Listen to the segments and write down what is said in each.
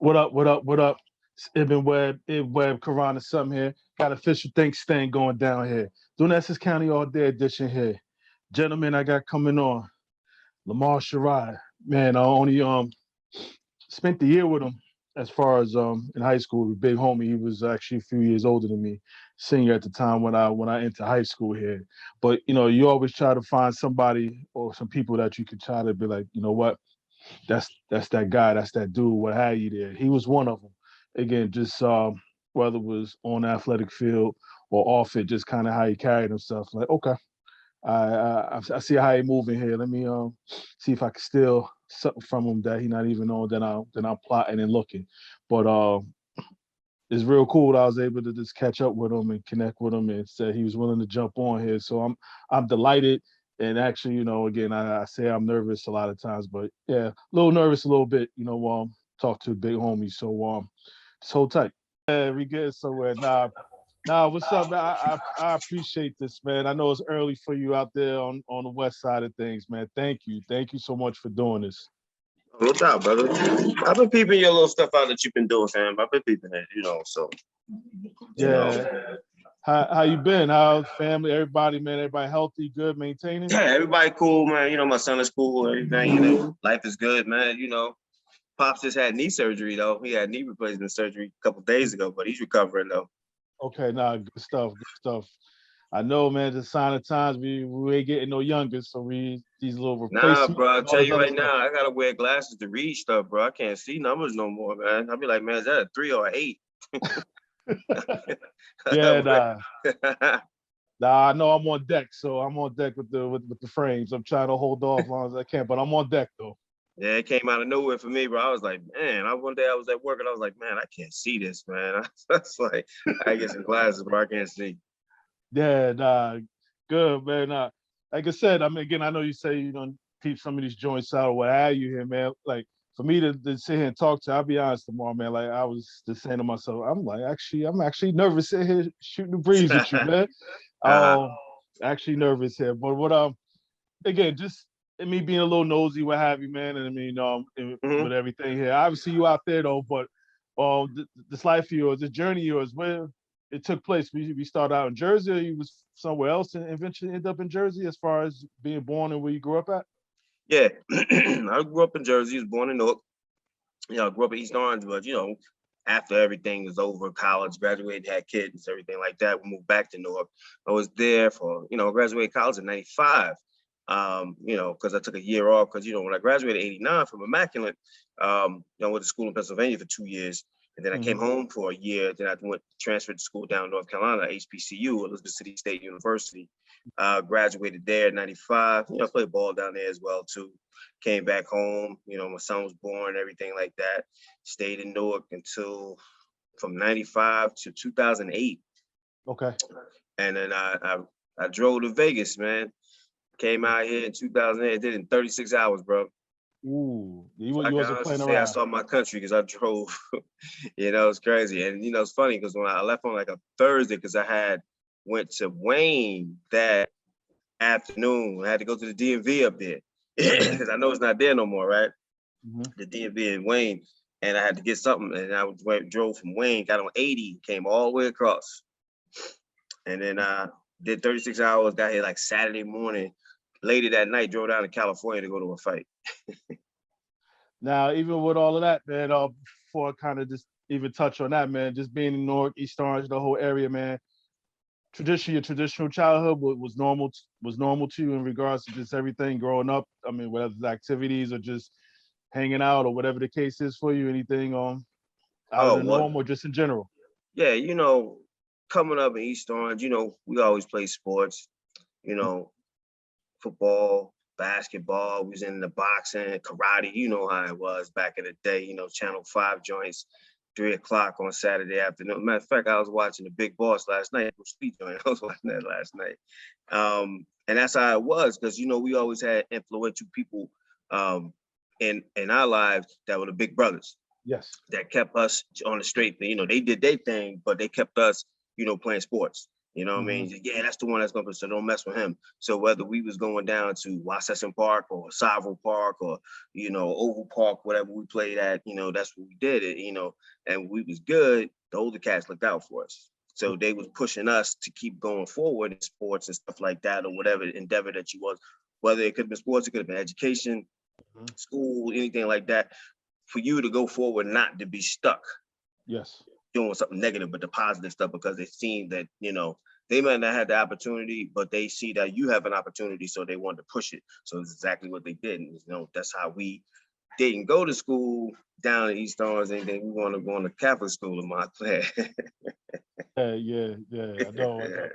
What up? What up? What up? It's Ibn Web, Quran or something here. Got official things thing going down here. Doing Essex County all day edition here. Gentlemen, I got coming on. LaMar Sharrod. Man, I only spent the year with him as far as in high school. A big homie. He was actually a few years older than me, senior at the time when I entered high school here. But you always try to find somebody or some people that you could try to be like, you know what? That's that guy, that's that dude, what have you there. He was one of them. Again, just whether it was on the athletic field or off it, just kind of how he carried himself. Like, okay, I see how he moving here. Let me see if I can steal something from him that he not even on that I'm plotting and looking. But it's real cool that I was able to just catch up with him and connect with him and said he was willing to jump on here. So I'm delighted. And actually, again, I say I'm nervous a lot of times, but yeah, a little nervous a little bit, talk to a big homie. So just hold tight. Yeah, we get somewhere. Nah, what's up, man? I appreciate this, man. I know it's early for you out there on the west side of things, man. Thank you. Thank you so much for doing this. No doubt, brother. I've been peeping your little stuff out that you've been doing, fam. I've been peeping it, so Yeah. How you been? How family, everybody, man? Everybody healthy, good, maintaining? Yeah, everybody cool, man. My son is cool, everything, life is good, man. Pops just had knee surgery though. He had knee replacement surgery a couple days ago, but he's recovering though. Okay, good stuff, good stuff. I know, man, the sign of times we ain't getting no younger, so these little replacements. Nah, bro, I'll tell you right now, I gotta wear glasses to read stuff, bro. I can't see numbers no more, man. I'll be like, man, is that a 3 or an 8? Yeah, nah, I know I'm on deck, so I'm on deck with the frames. I'm trying to hold off as long as I can, but I'm on deck though. Yeah, it came out of nowhere for me, bro. I was like, man, one day I was at work and I was like, man, I can't see this, man. I was like, I get some glasses, bro. I can't see. Yeah, good, man. Like I said, I mean, again, I know you say you don't keep some of these joints out or what have you here, man. Like for me to sit here and talk to, I'll be honest tomorrow, man. Like I was just saying to myself, I'm actually nervous sitting here shooting the breeze with you, man. Actually nervous here. But again, just me being a little nosy, what have you, man. And I mean, with everything here. Obviously you out there though, but this life of yours, this journey of yours, where it took place. We started out in Jersey, or you was somewhere else and eventually end up in Jersey as far as being born and where you grew up at? Yeah. I grew up in Jersey, was born in Newark. I grew up in East Orange, but after everything was over, college, graduated, had kids, everything like that, we moved back to Newark. I was there for, graduated college in 95. Because I took a year off because, when I graduated in 89 from Immaculate, I went to school in Pennsylvania for 2 years. And then I came home for a year. Then I transferred to school down in North Carolina, HBCU, Elizabeth City State University. Graduated there in 95. I played ball down there as well, too. Came back home. My son was born, everything like that. Stayed in Newark until from 95 to 2008. Okay. And then I drove to Vegas, man. Came out here in 2008, did it in 36 hours, bro. Ooh, you So wasn't playing around. I saw my country because I drove. It's crazy. And, it's funny because when I left on like a Thursday, because I went to Wayne that afternoon. I had to go to the DMV up there because I know it's not there no more, right? The DMV in Wayne. And I had to get something. And I drove from Wayne, got on 80, came all the way across. And then I did 36 hours, got here like Saturday morning. Later that night, drove down to California to go to a fight. Now, even with all of that, man, before I kind of just even touch on that, man, just being in Newark, East Orange, the whole area, man, your traditional childhood was normal to you in regards to just everything growing up? I mean, whether it's activities or just hanging out or whatever the case is for you, anything out of the norm or just in general? Yeah, coming up in East Orange, we always play sports, football, basketball. We was in the boxing, karate. You know how it was back in the day. Channel 5 joints, 3:00 on Saturday afternoon. Matter of fact, I was watching The Big Boss last night. I was watching that last night, and that's how it was because we always had influential people in our lives that were the big brothers. Yes. That kept us on the straight. They did their thing, but they kept us, playing sports. You know what I mean? Yeah, that's the one that's going to, so don't mess with him. So whether we was going down to Wassesson Park or Savile Park or, you know, Oval Park, whatever we played at, you know, that's what we did it, you know, and we was good. The older cats looked out for us. So they was pushing us to keep going forward in sports and stuff like that, or whatever endeavor that you was, whether it could have been sports, it could have been education, school, anything like that, for you to go forward, not to be stuck. Yes. Doing something negative, but the positive stuff, because they seen that, you know, they might not have the opportunity, but they see that you have an opportunity, so they want to push it. So it's exactly what they did. And, you know, that's how we didn't go to school down in East Orange, and then we want to go to Catholic school in Montclair. Yeah. I know.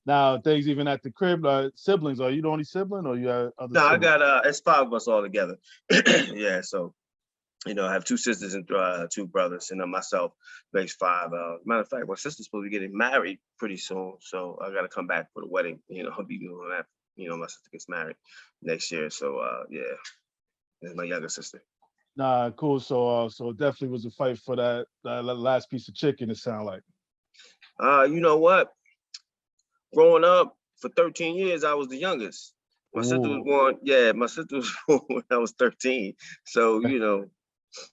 Now, things even at the crib, siblings, are you the only sibling or you have other No, I siblings? got it's 5 of us all together. Yeah, so you know, I have 2 sisters and 2 brothers, and then myself makes 5. Matter of fact, my sister's supposed to be getting married pretty soon, so I got to come back for the wedding. You know, I'll be doing that. You know, my sister gets married next year, so yeah, it's my younger sister. Nah, cool. So it definitely was a fight for that last piece of chicken, it sounded like. You know what? Growing up for 13 years, I was the youngest. My sister was Ooh. born. Yeah, my sister was born when I was 13. So you know,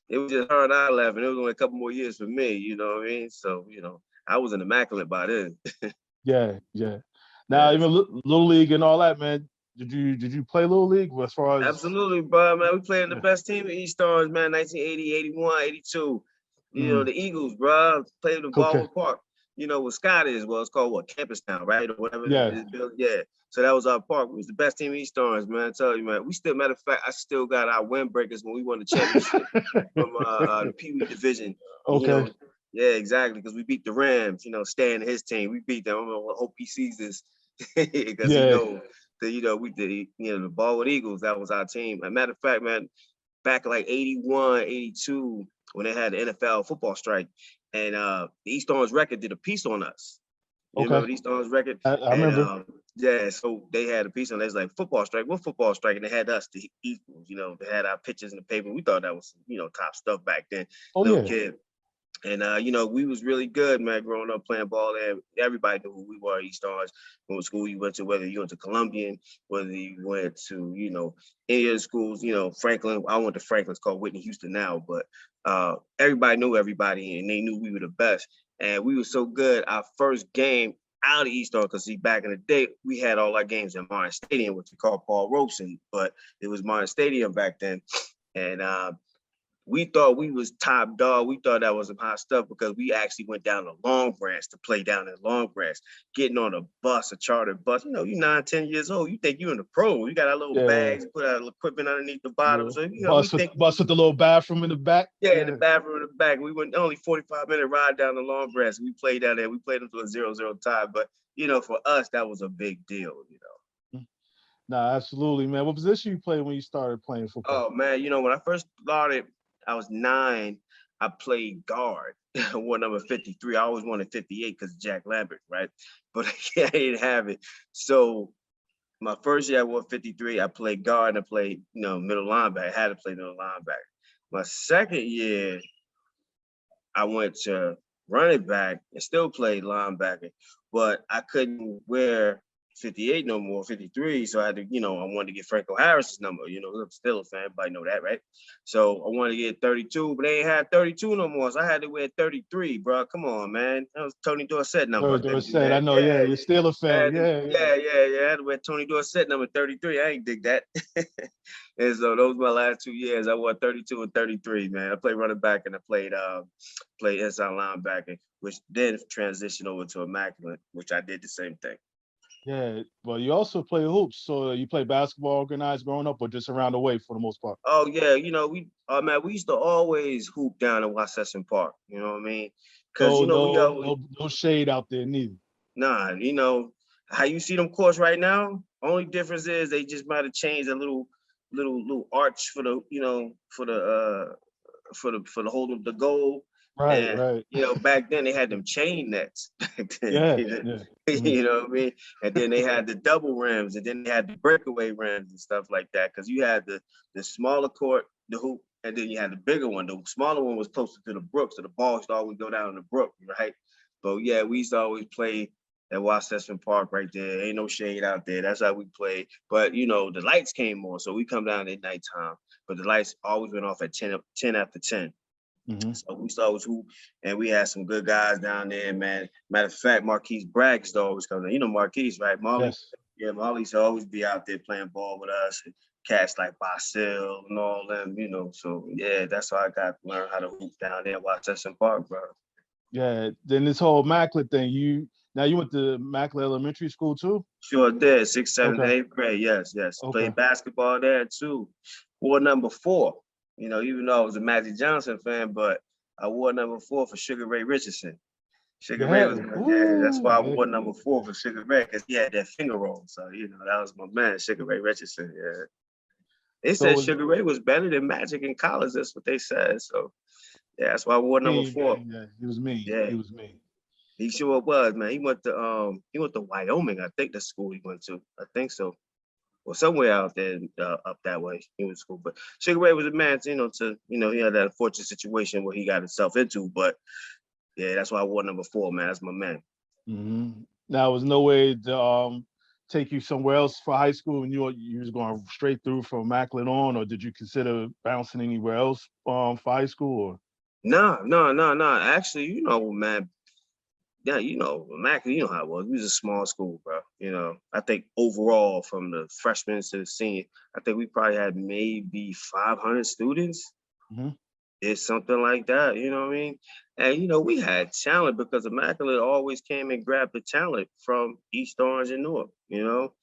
it was just her and I left, and it was only a couple more years for me. You know what I mean? So you know, I was an immaculate by then. Yeah. Now, Yes. even Little League and all that, man. Did you play Little League as far as? Absolutely, bro, man. We played in the best team in East Orange, man, 1980, 81, 82. You know, the Eagles, bro. Played in Okay. Baldwin Park. You know what Scott is? Well, it's called what? Campus Town, right? Or whatever it Yeah. is. Yeah. So that was our park. We was the best team in East Orange, man. I tell you, man. We still, matter of fact, I still got our windbreakers when we won the championship from the Pee Wee division. And, you Okay. know, yeah, exactly. Because we beat the Rams, you know, Stan and his team. We beat them. I don't know, hope he sees this. Because he Yeah. knows. You know, we did, you know, the Baldwin Eagles, that was our team. As a matter of fact, man, back in like 81, 82, when they had the NFL football strike, and the East Orange Record did a piece on us. You Okay. remember the East Orange Record? I And remember. yeah, so they had a piece on it. It's like football strike. What football strike? And they had us, the equals, you know, they had our pictures in the paper. We thought that was, you know, top stuff back then, Oh little yeah. kid. And you know, we was really good, man, growing up playing ball there. Everybody knew who we were, East Orange, what school you went to, whether you went to Columbian, whether you went to, you know, any of the schools, you know, Franklin. I went to Franklin, it's called Whitney Houston now, but everybody knew everybody and they knew we were the best. And we were so good. Our first game out of East Orange, because see, back in the day, we had all our games in Martin Stadium, which we called Paul Robeson, but it was Martin Stadium back then. And we thought we was top dog. We thought that was some hot stuff because we actually went down to Long Branch to play down in Long Branch, getting on a bus, a chartered bus. You know, you 9, 10 years old. You think you're in the pro. You got our little Yeah. bags, put our equipment underneath the bottom. So, you know, we Bus with think, the little bathroom in the back. yeah, the bathroom in the back. We went only 45-minute ride down to Long Branch. We played down there. We played them to a 0-0 tie. But, you know, for us, that was a big deal, you know. Nah, absolutely, man. What position you played when you started playing football? Oh, man, you know, when I first started, I was 9. I played guard. I wore number 53. I always wanted 58 because Jack Lambert, right? But yeah, I didn't have it. So my first year I wore 53. I played guard and I played, you know, middle linebacker. I had to play middle linebacker. My second year, I went to running back and still played linebacker, but I couldn't wear 58 no more, 53. So I had to, you know, I wanted to get Franco Harris's number. You know, I'm still a fan, everybody know that, right? So I wanted to get 32, but they ain't had 32 no more. So I had to wear 33, bro. Come on, man. That was Tony Dorsett number. I couldn't do Dorsett, I that. know. Yeah, Yeah, you're still a I fan. had to, Yeah. I had to wear Tony Dorsett number 33. I ain't dig that. And so those were my last 2 years. I wore 32 and 33, man. I played running back and I played inside linebacker, which then transitioned over to immaculate, which I did the same thing. Yeah, well, you also play hoops. So you play basketball organized growing up, or just around the way for the most part? Oh yeah, you know, we used to always hoop down in Wassesson Park. You know what I mean? Because No, you know we no, always, no shade out there neither. nah, you know how you see them courts right now. Only difference is they just might have changed a little arch for the, you know, for the hold of the goal. And Right. you know, back then they had them chain nets. Back then, Yeah. you know, Mhm. you know what I mean? And then they had the double rims, and then they had the breakaway rims and stuff like that. Because you had the smaller court, the hoop, and then you had the bigger one. The smaller one was closer to the brook, so the ball used to always go down in the brook, right? So yeah, we used to always play at Wasserman Park right there. Ain't no shade out there. That's how we play. But you know, the lights came on, so we come down at nighttime. But the lights always went off at 10 after 10. Mm-hmm. So we started with hoop, and we had some good guys down there, man. Matter of fact, Marquise Bragg used to always come down. You know Marquise, right? Molly. Yes. Yeah, Molly used to always be out there playing ball with us. And cats like Basil and all them, you know. So yeah, that's how I got to learn how to hoop down there at Wasserman Park, bro. Yeah. Then this whole Macklet thing, you went to Macklet Elementary School too? Sure did. 6th, 7th, Okay. and 8th grade. Yes, yes. Okay. Played basketball there too. Wore number 4. You know, even though I was a Magic Johnson fan, but I wore number 4 for Sugar Ray Richardson. Sugar Ray was that's why I wore number 4 for Sugar Ray, because he had that finger roll. So, you know, that was my man, Sugar Ray Richardson. Yeah. They said Sugar Ray was better than Magic in college. That's what they said. So yeah, that's why I wore number 4. Man. Yeah, he was mean. Yeah. He was mean. He sure was, man. He went to Wyoming, I think the school he went to. I think so. Or somewhere out there, up that way. He was cool. But Sugar Ray was a man, he had that unfortunate situation where he got himself into. But yeah, that's why I wore number 4, man. That's my man. Mm-hmm. Now, was no way to take you somewhere else for high school, and you was going straight through from Macklet on, or did you consider bouncing anywhere else for high school? Or No. Actually, you know, man. Yeah, you know, Macklet, you know how it was. It was a small school, bro. You know, I think overall from the freshmen to the senior, I think we probably had maybe 500 students. Mm-hmm. It's something like that, you know what I mean? And, you know, we had talent because Immaculate always came and grabbed the talent from East Orange and North, you know?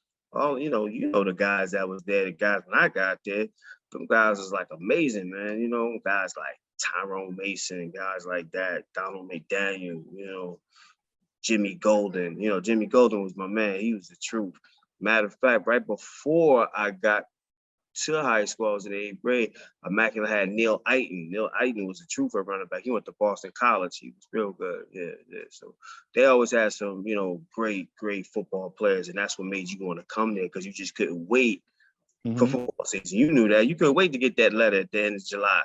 You know the guys that was there, the guys when I got there, them guys was like amazing, man. You know, guys like Tyrone Mason, guys like that, Donald McDaniel, you know, Jimmy Golden. You know, Jimmy Golden was my man. He was the truth. Matter of fact, right before I got to high school, I was in the 8th grade. Immaculate had Neil Eiton. Neil Eiton was the truth for running back. He went to Boston College. He was real good. Yeah. So they always had some, you know, great football players, and that's what made you want to come there, because you just couldn't wait for football season. You knew that. You couldn't wait to get that letter at the end of July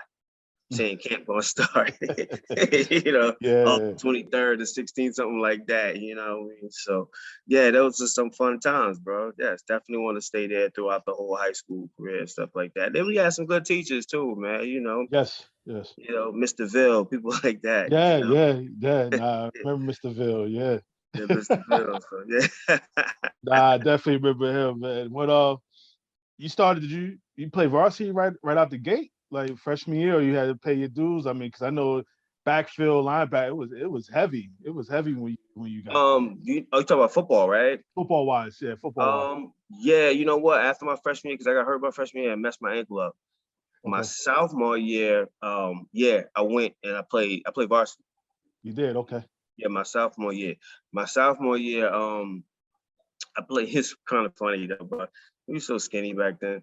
saying camp gonna start. You know, up 23rd to 16th, something like that, you know what I mean? So yeah, those are some fun times, bro. Yes, definitely want to stay there throughout the whole high school career and stuff like that. Then we had some good teachers too, man, you know. Yes. You know, Mr. Ville, people like that. Yeah, you know? yeah. Nah, I remember Mr. Ville, yeah. Yeah, Mr. Ville, so yeah. Nah, I definitely remember him, man. What you started, did you play varsity right out the gate? Like freshman year, or you had to pay your dues? I mean, because I know backfield linebacker, it was heavy. It was heavy when you got you talking about football, right? football wise, yeah, football wise. Yeah, you know what? After my freshman year, because I got hurt my freshman year and messed my ankle up. Okay. My sophomore year, I went and I played varsity. You did, okay. Yeah, my sophomore year. I played. It's kind of funny though, but we were so skinny back then.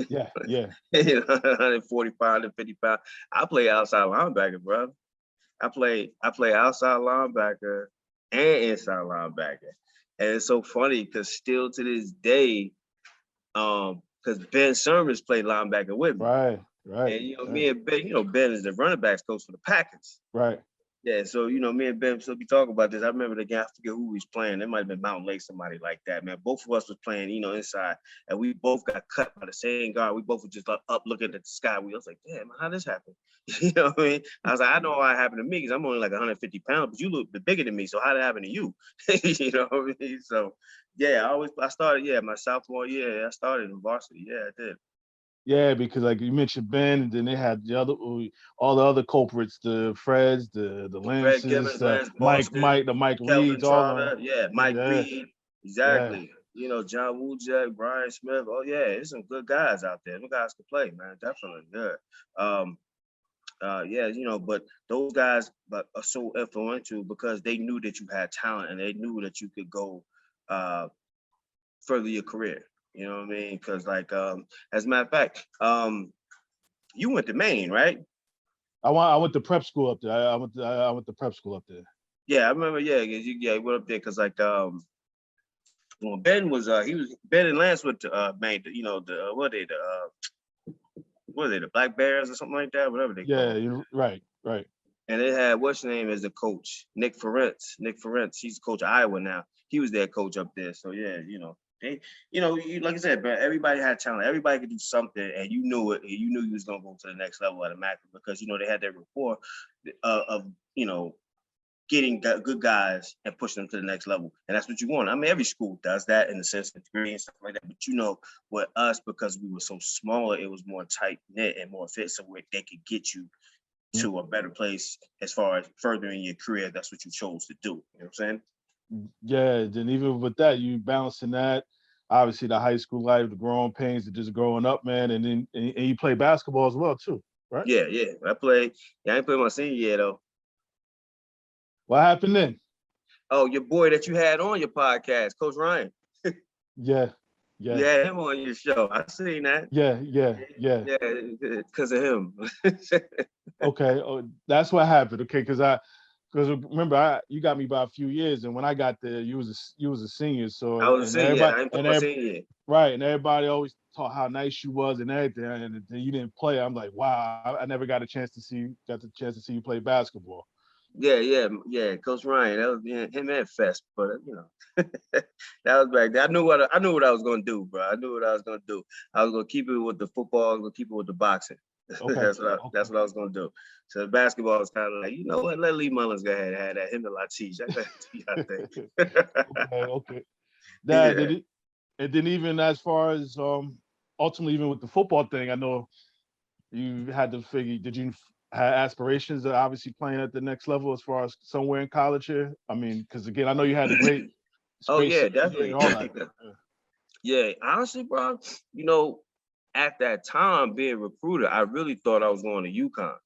Yeah. You know, 145, 150 pounds. I play outside linebacker, bro. I play outside linebacker and inside linebacker. And it's so funny because still to this day, because Ben Sermons played linebacker with me. Right. And you know, me and Ben, you know, Ben is the running backs coach for the Packers. Right. Yeah, so you know, me and Ben still be talking about this. I remember the game, I forget who he was playing. It might have been Mountain Lake, somebody like that, man. Both of us was playing, you know, inside, and we both got cut by the same guard. We both were just up looking at the sky. We was like, damn, how this happened? You know what I mean? I was like, I know how it happened to me because I'm only like 150 pounds, but you look bigger than me. So how did it happen to you? You know what I mean? So yeah, I started, my sophomore year, I started in varsity. Yeah, I did. Yeah, because like you mentioned Ben, and then they had all the other culprits, the Freds, the Fred Lances, Gibbons, Lance Mike, Boston, the Mike Kelvin Reeds, all of Trotter, them. Mike Yeah. Reed, exactly. You know, John Wujek, Brian Smith. Oh yeah, there's some good guys out there. Them guys can play, man. Definitely good. Yeah, you know, but those guys are so influential because they knew that you had talent and they knew that you could go further your career. You know what I mean? Because like, as a matter of fact, you went to Maine, right? I went to prep school up there. I went to prep school up there. Yeah, I remember. Yeah, you went up there because like well, Ben and Lance went to Maine. You know what are they, the Black Bears or something like that? Whatever they call. Yeah, right. And they had what's your name as the coach, Nick Ferentz. Nick Ferentz, he's the coach of Iowa now. He was their coach up there. So yeah, they, like I said, bro, everybody had talent. Everybody could do something, and you knew it. And you knew you was gonna go to the next level automatically because they had that rapport of getting good guys and pushing them to the next level. And that's what you want. I mean, every school does that in the sense of degree and stuff like that. But with us, because we were so smaller, it was more tight knit and more fit, so where they could get you to a better place as far as furthering your career. That's what you chose to do. You know what I'm saying? Yeah, then even with that, you balancing that, obviously the high school life, the growing pains of just growing up, man, and then and you play basketball as well too, right? Yeah. I played. Yeah, I ain't played my senior year though. What happened then? Oh, your boy that you had on your podcast, Coach Ryan. Yeah. You had him on your show. I seen that. Yeah. Yeah, because of him. Okay. Oh, that's what happened. Okay, because remember you got me by a few years, and when I got there, you was a senior. So I was a senior. I ain't played my everybody, senior year. right, and everybody always talked how nice you was and everything, and then you didn't play. I'm like, wow, I never got the chance to see you play basketball. Yeah. Coach Ryan, that was him and Fest, but that was back then. I knew what I was gonna do, bro. I knew what I was gonna do. I was gonna keep it with the football. I was gonna keep it with the boxing. Okay. That's what I was gonna do. So the basketball was kind of like, you know what? Let Lee Mullins go ahead and have that. Him and Latish. I think. Okay. That and then even as far as ultimately even with the football thing, I know you had to figure. Did you have aspirations of obviously playing at the next level as far as somewhere in college here? I mean, because again, I know you had a great. Oh yeah, great definitely. all that. Yeah, honestly, bro, at that time being recruited, I really thought I was going to UConn.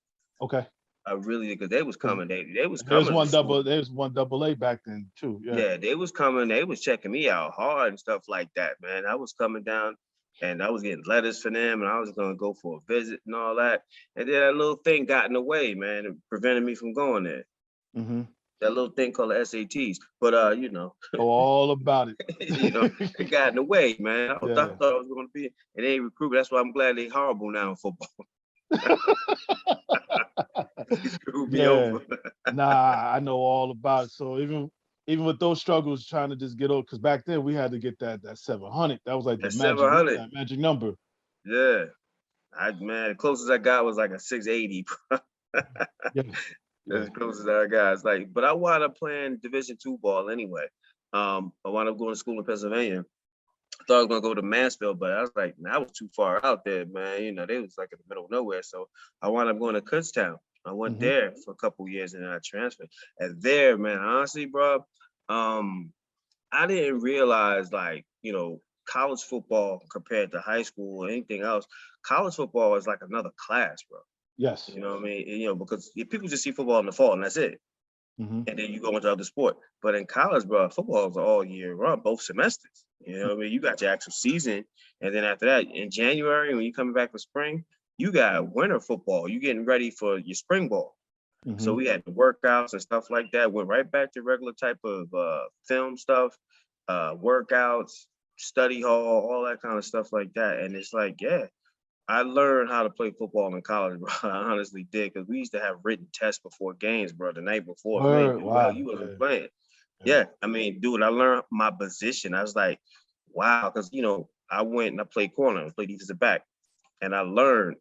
Okay. I really, because they was coming. They was There's coming. There's one double A back then too. Yeah, they was coming. They was checking me out hard and stuff like that, man. I was coming down and I was getting letters for them and I was going to go for a visit and all that. And then that little thing got in the way, man, and prevented me from going there. Mm-hmm. That little thing called the SATs. But, all about it. It got in the way, man. I thought I was going to be, and they recruit. That's why I'm glad they horrible now in football. Screwed me over. Nah, I know all about it. So even with those struggles, trying to just get over, because back then we had to get that 700. That was like the magic number. Yeah, the closest I got was like a 680. As close as I got. It's like, but I wound up playing Division II ball anyway. I wound up going to school in Pennsylvania. I thought I was gonna go to Mansfield, but I was like, I was too far out there, man. They was like in the middle of nowhere. So I wound up going to Kutztown. I went there for a couple years and then I transferred. And there, man, honestly, bro, I didn't realize college football compared to high school or anything else. College football is like another class, bro. Yes. You know what I mean? Because people just see football in the fall and that's it. Mm-hmm. And then you go into other sport. But in college, bro, football is all year round, both semesters. You know what I mean? You got your actual season. And then after that, in January, when you're coming back for spring, you got winter football. You're getting ready for your spring ball. Mm-hmm. So we had the workouts and stuff like that. Went right back to regular type of film stuff, workouts, study hall, all that kind of stuff like that. And it's like, yeah, I learned how to play football in college, bro. I honestly did, because we used to have written tests before games, bro, the night before. Wow. You wasn't playing. Yeah, I mean, dude, I learned my position. I was like, wow, because, I went and I played corner, I played defensive back. And I learned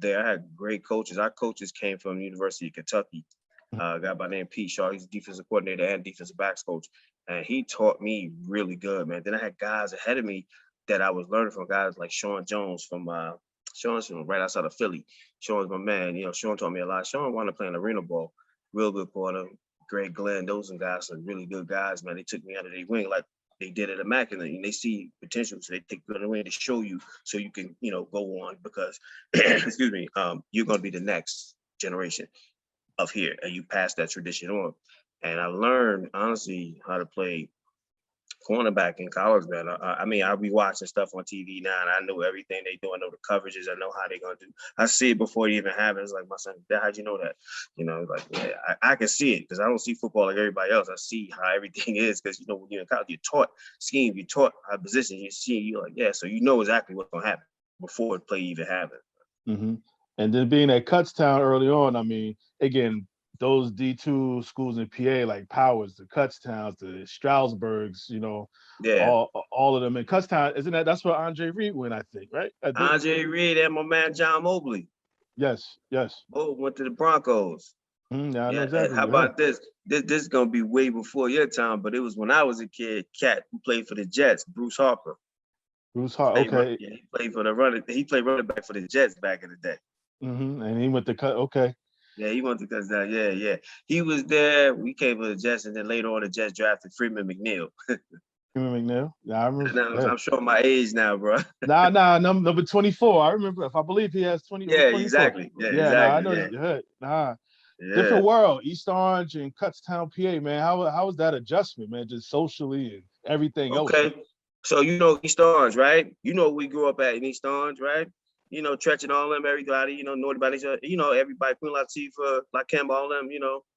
there. I had great coaches. Our coaches came from the University of Kentucky. A guy by the name Pete Shaw, he's a defensive coordinator and defensive backs coach. And he taught me really good, man. Then I had guys ahead of me that I was learning from, guys like Sean Jones from right outside of Philly. Sean's my man. Sean taught me a lot. Sean wanted to play an arena ball, real good corner. Greg Glenn, those and guys are really good guys, man. They took me under their wing like they did at Immaculate, and they see potential, so they take you under their wing to show you, so you can, go on, because, excuse me, you're going to be the next generation of here, and you pass that tradition on. And I learned, honestly, how to play cornerback in college, man. I mean, I'll be watching stuff on TV now, and I know everything they do. I know the coverages. I know how they're gonna do. I see it before it even happens. It's like, my son, Dad, how'd you know that? Like, yeah, I can see it, because I don't see football like everybody else. I see how everything is, because when you're in college, you're taught scheme, you're taught how position. You're like, yeah, so you know exactly what's gonna happen before the play even happens. Mm-hmm. And then being at Kutztown early on, I mean, again, those D2 schools in PA, like Powers, the Kutztowns, the Stroudsburgs, Yeah. all of them. And Kutztown, isn't that's where Andre Reed went, I think, right? I think. Andre Reed and my man John Mobley. Yes, yes. Both went to the Broncos. Yeah, I know Yeah, and exactly. how Yeah. about this? This is gonna be way before your time, but it was when I was a kid. Cat who played for the Jets, Bruce Harper. Bruce Hart, okay. Yeah, he played for the running. He played running back for the Jets back in the day. And he went to cut. Okay. Yeah, he went to Cause yeah. He was there. We came for the Jets, and then later on the Jets drafted Freeman McNeil. Freeman McNeil. Yeah, I remember. Now, Yeah. I'm showing my age now, bro. Nah, number 24. I remember. If I believe he has 20 or Yeah, 24. exactly. Yeah, Yeah, nah, I exactly. know. Yeah, Yeah, nah. yeah. Different world. East Orange and Kutztown, PA, man. How was that adjustment, man? Just socially and everything else. Okay. So you know East Orange, right? You know we grew up at in East Orange, right? You know, Tretch and all them, everybody, know everybody, everybody, Queen Latifah, Lakem, all them,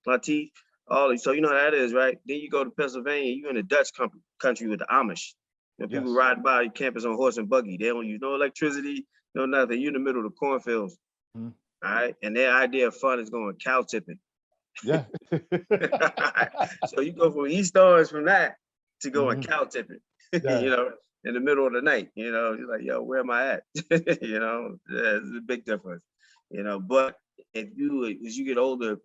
Latif, all these. So you know how that is, right? Then you go to Pennsylvania, you in the Dutch country with the Amish. People Yes. ride by campus on horse and buggy. They don't use no electricity, no nothing. You in the middle of the cornfields. Mhm. All right. And their idea of fun is going cow tipping. Yeah. So you go from East Orange from that to going Mhm. cow tipping, Yeah. in the middle of the night, you're like, yo, where am I at? There's a big difference, but as you get older,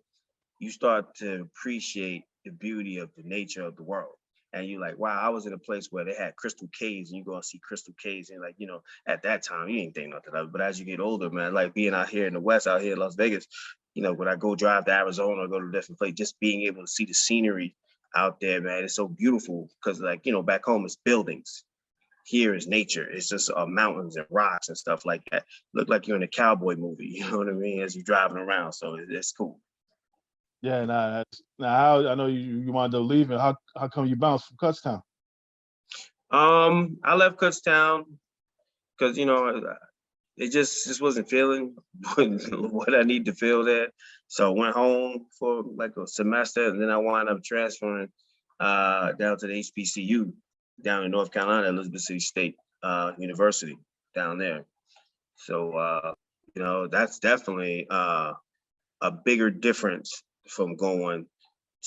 you start to appreciate the beauty of the nature of the world. And you're like, wow, I was in a place where they had crystal caves, and you go and see crystal caves. And like, at that time, you ain't think nothing of it. But as you get older, man, like being out here in the West, out here in Las Vegas, when I go drive to Arizona or go to a different place, just being able to see the scenery out there, man, it's so beautiful. Because like, back home it's buildings. Here is nature. It's just mountains and rocks and stuff like that. Look like you're in a cowboy movie, you know what I mean, as you're driving around. So it's cool. Yeah, nah. How I know you wound up leaving. How come you bounced from Kutztown? I left Kutztown because it just wasn't feeling what I need to feel there. So I went home for like a semester, and then I wound up transferring down to the HBCU down in North Carolina, Elizabeth City State University down there. So that's definitely a bigger difference from going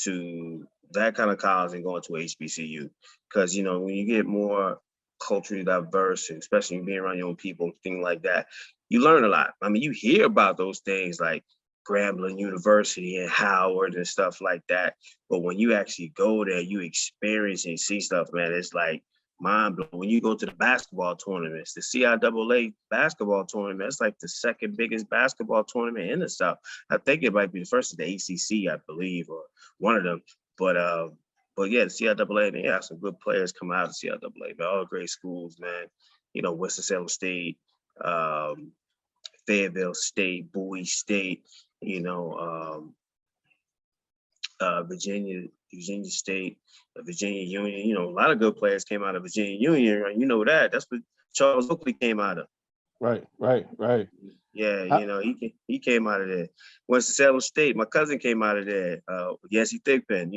to that kind of college and going to HBCU. Because, when you get more culturally diverse, especially being around your own people, things like that, you learn a lot. I mean, you hear about those things like Grambling University and Howard and stuff like that. But when you actually go there, you experience and see stuff, man, it's like mind blowing. When you go to the basketball tournaments, the CIAA basketball tournament, it's like the second biggest basketball tournament in the South. I think it might be the first of the ACC, I believe, or one of them. But yeah, the CIAA, they have some good players come out of the CIAA, but all great schools, man. Winston-Salem State, Fayetteville State, Bowie State, Virginia State, Virginia Union. A lot of good players came out of Virginia Union, right? You know that. That's what Charles Oakley came out of. Right. Yeah, he came out of there. Winston-Salem State, my cousin came out of there. Yancey Thigpen,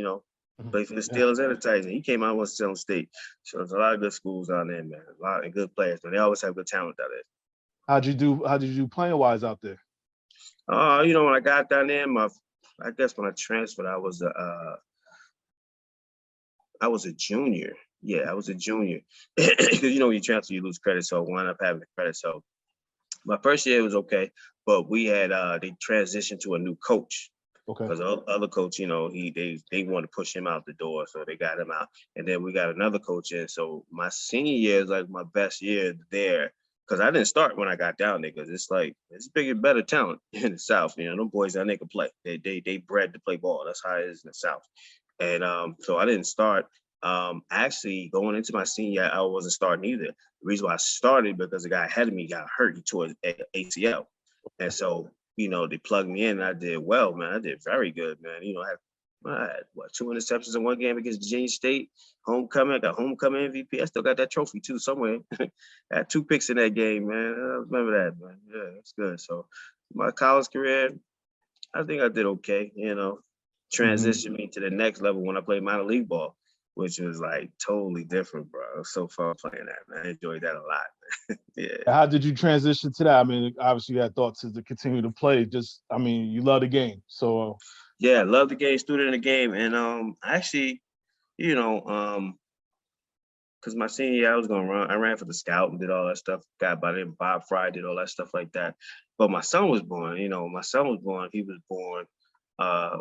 played for the Steelers and the Titans. He came out of Winston-Salem State. So there's a lot of good schools down there, man. A lot of good players, but they always have good talent out there. How did you do playing wise out there? When I got down there, I guess when I transferred, I was a junior. Yeah, I was a junior. Because when you transfer, you lose credit, so I wound up having the credit. So my first year was okay, but we had they transitioned to a new coach. Okay. Because the other coach, they wanted to push him out the door, so they got him out. And then we got another coach in. So my senior year is like my best year there. Because I didn't start when I got down there, because it's like it's bigger, better talent in the South. Them boys down there can play. They bred to play ball. That's how it is in the South. And so I didn't start. Actually, going into my senior year, I wasn't starting either. The reason why I started because the guy ahead of me got hurt. He tore his ACL, and so they plugged me in. And I did well, man. I did very good, man. I had 2 interceptions in one game against Virginia State. Homecoming, I got homecoming MVP. I still got that trophy too somewhere. I had 2 picks in that game, man. I remember that, man. Yeah, that's good. So my college career, I think I did okay. Transitioned me to the next level when I played minor league ball, which was like totally different, bro. It was so fun playing that, man. I enjoyed that a lot. Yeah. How did you transition to that? I mean, obviously you had thoughts to continue to play. You love the game. So Yeah, love the game, student in the game. And actually, you know, because my senior year I was gonna run. I ran for the scout and did all that stuff. Got by then Bob Fry did all that stuff like that. But my son was born. My son was born. He was born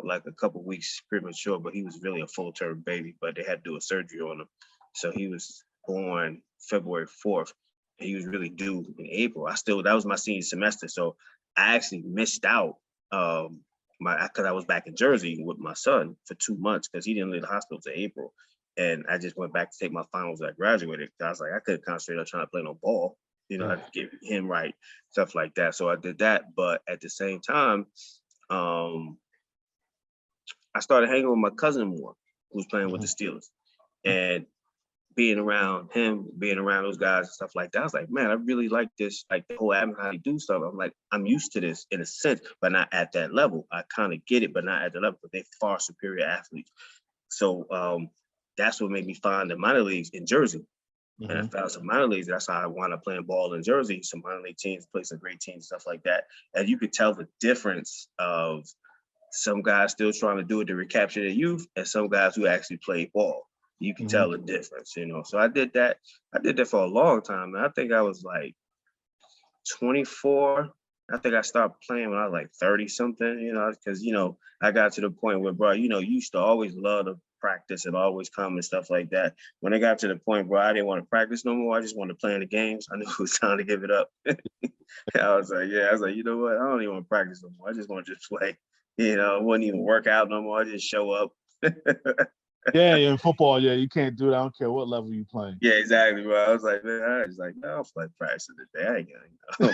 like a couple weeks premature, but he was really a full term baby. But they had to do a surgery on him, so he was born February 4th. And he was really due in April. That was my senior semester, so I actually missed out. Because I was back in Jersey with my son for 2 months because he didn't leave the hospital till April. And I just went back to take my finals. I graduated. I was like, I couldn't concentrate on trying to play no ball. I had to get him right, stuff like that. So I did that. But at the same time, I started hanging with my cousin more, who was playing with the Steelers. And being around him, being around those guys and stuff like that, I was like, man, I really like this, like the whole avenue, how you do stuff. I'm like, I'm used to this in a sense, but not at that level. I kind of get it, but not at the level, but they're far superior athletes. So that's what made me find the minor leagues in Jersey. And I found some minor leagues. That's how I wound up playing ball in Jersey. Some minor league teams, play some great teams, stuff like that. And you could tell the difference of some guys still trying to do it to recapture their youth and some guys who actually play ball. You can tell the difference, So I did that. I did that for a long time. And I think I was like 24. I think I started playing when I was like 30 something, because, I got to the point where, bro, you used to always love to practice and always come and stuff like that. When I got to the point, bro, I didn't want to practice no more. I just wanted to play in the games. I knew it was time to give it up. I was like, you know what? I don't even want to practice no more. I just want to just play. I wouldn't even work out no more. I just show up. Yeah, in football, you can't do that. I don't care what level you playing. Yeah, exactly, bro. I was like, man, I was like, no, I'll play practice today. I ain't gonna,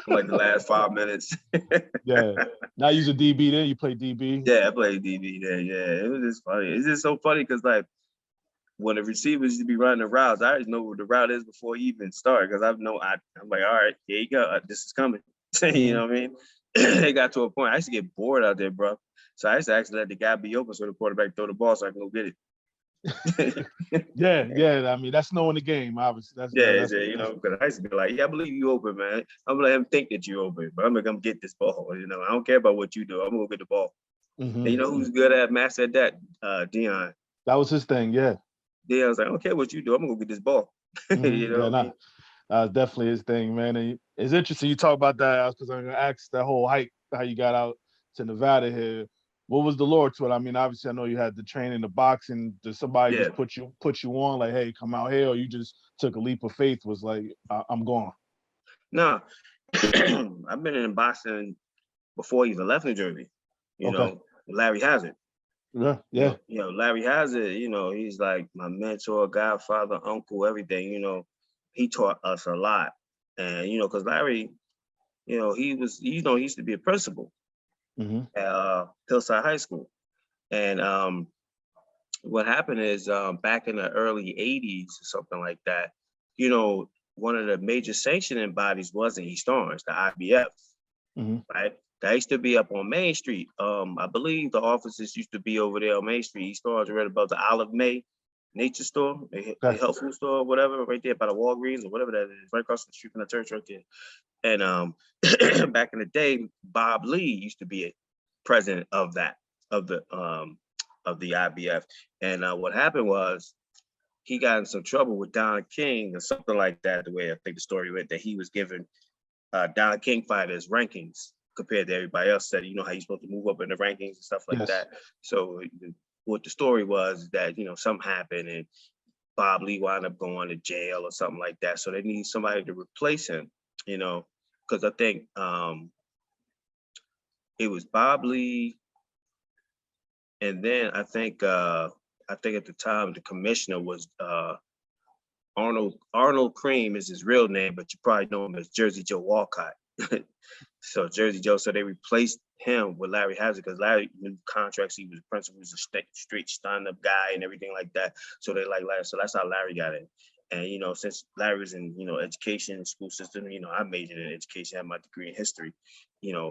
like the last 5 minutes. Yeah. Now you use a DB then? You play DB? Yeah, I played DB there. Yeah, it was just funny. It's just so funny because like when the receivers used to be running the routes, I already know what the route is before he even started because I'm like, all right, here you go. This is coming. You know what I mean? It got to a point. I used to get bored out there, bro. So I used to actually let the guy be open so the quarterback throw the ball so I can go get it. Yeah. I mean, that's knowing the game, obviously. That's because I used to be like, I believe you open, man. I'm gonna let him think that you open, but I'm gonna come get this ball. I don't care about what you do. I'm gonna go get the ball. And you know who's good at master at that? Dion. That was his thing, yeah. Dion was like, I don't care what you do. I'm gonna go get this ball. Definitely his thing, man. And it's interesting you talk about that because I'm gonna ask that whole hike, how you got out to Nevada here. What was the lure to it? I mean, obviously, I know you had the training, the boxing. Did somebody just put you on, like, hey, come out here, or you just took a leap of faith? Was like, I'm going. No, I've been in boxing before he even left New Jersey. Larry Hazard. Yeah. Larry Hazard. He's like my mentor, godfather, uncle, everything. He taught us a lot, and because Larry, he used to be a principal. At Hillside High School. And what happened is back in the early 80s or something like that, one of the major sanctioning bodies was in East Orange, the IBF, right? That used to be up on Main Street. I believe the offices used to be over there on Main Street, East Orange, right above the Olive May nature store, the health food store, whatever, right there by the Walgreens or whatever that is, right across the street from the church right there. And back in the day, Bob Lee used to be a president of the IBF. And what happened was he got in some trouble with Don King or something like that. The way I think the story went, that he was giving Don King fighters rankings compared to everybody else. Said, how you're supposed to move up in the rankings and stuff like that. So what the story was that something happened and Bob Lee wound up going to jail or something like that. So they need somebody to replace him. Because I think it was Bob Lee, and then I think at the time the commissioner was Arnold Cream is his real name, but you probably know him as Jersey Joe Walcott. So Jersey Joe, so they replaced him with Larry Hazard because Larry knew contracts. He was a principal, he was a straight stand-up guy and everything like that. So they like Larry. So that's how Larry got in. And since Larry was in education school system, I majored in education, had my degree in history.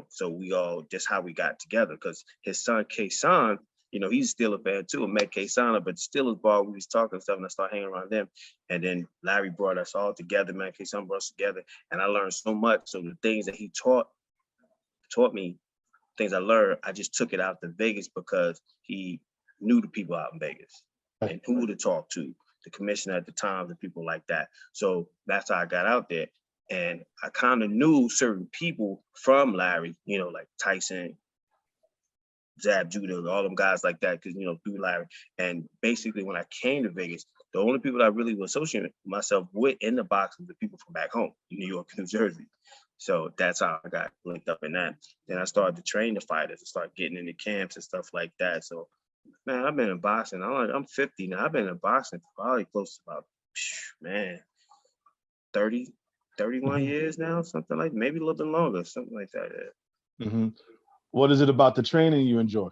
So we all just how we got together because his son K-Son, he's still a fan too. I met K-Son, but still as ball. We was talking stuff, and I started hanging around them. And then Larry brought us all together, man. K-Son brought us together, and I learned so much. So the things that he taught me, things I learned, I just took it out to Vegas because he knew the people out in Vegas and who to talk to, the commissioner at the time, the people like that. So that's how I got out there. And I kind of knew certain people from Larry, you know, like Tyson, Zab Judah, all them guys like that, because, you know, through Larry. And basically, when I came to Vegas, the only people I really was associating myself with in the box was the people from back home in New York, New Jersey. So that's how I got linked up in that. Then I started to train the fighters and start getting into camps and stuff like that. So, man, I've been in boxing. I'm 50 now. I've been in boxing for probably close to about, man, 30, 31 years now, something like, maybe a little bit longer, something like that. Yeah. Mm-hmm. What is it about the training you enjoy?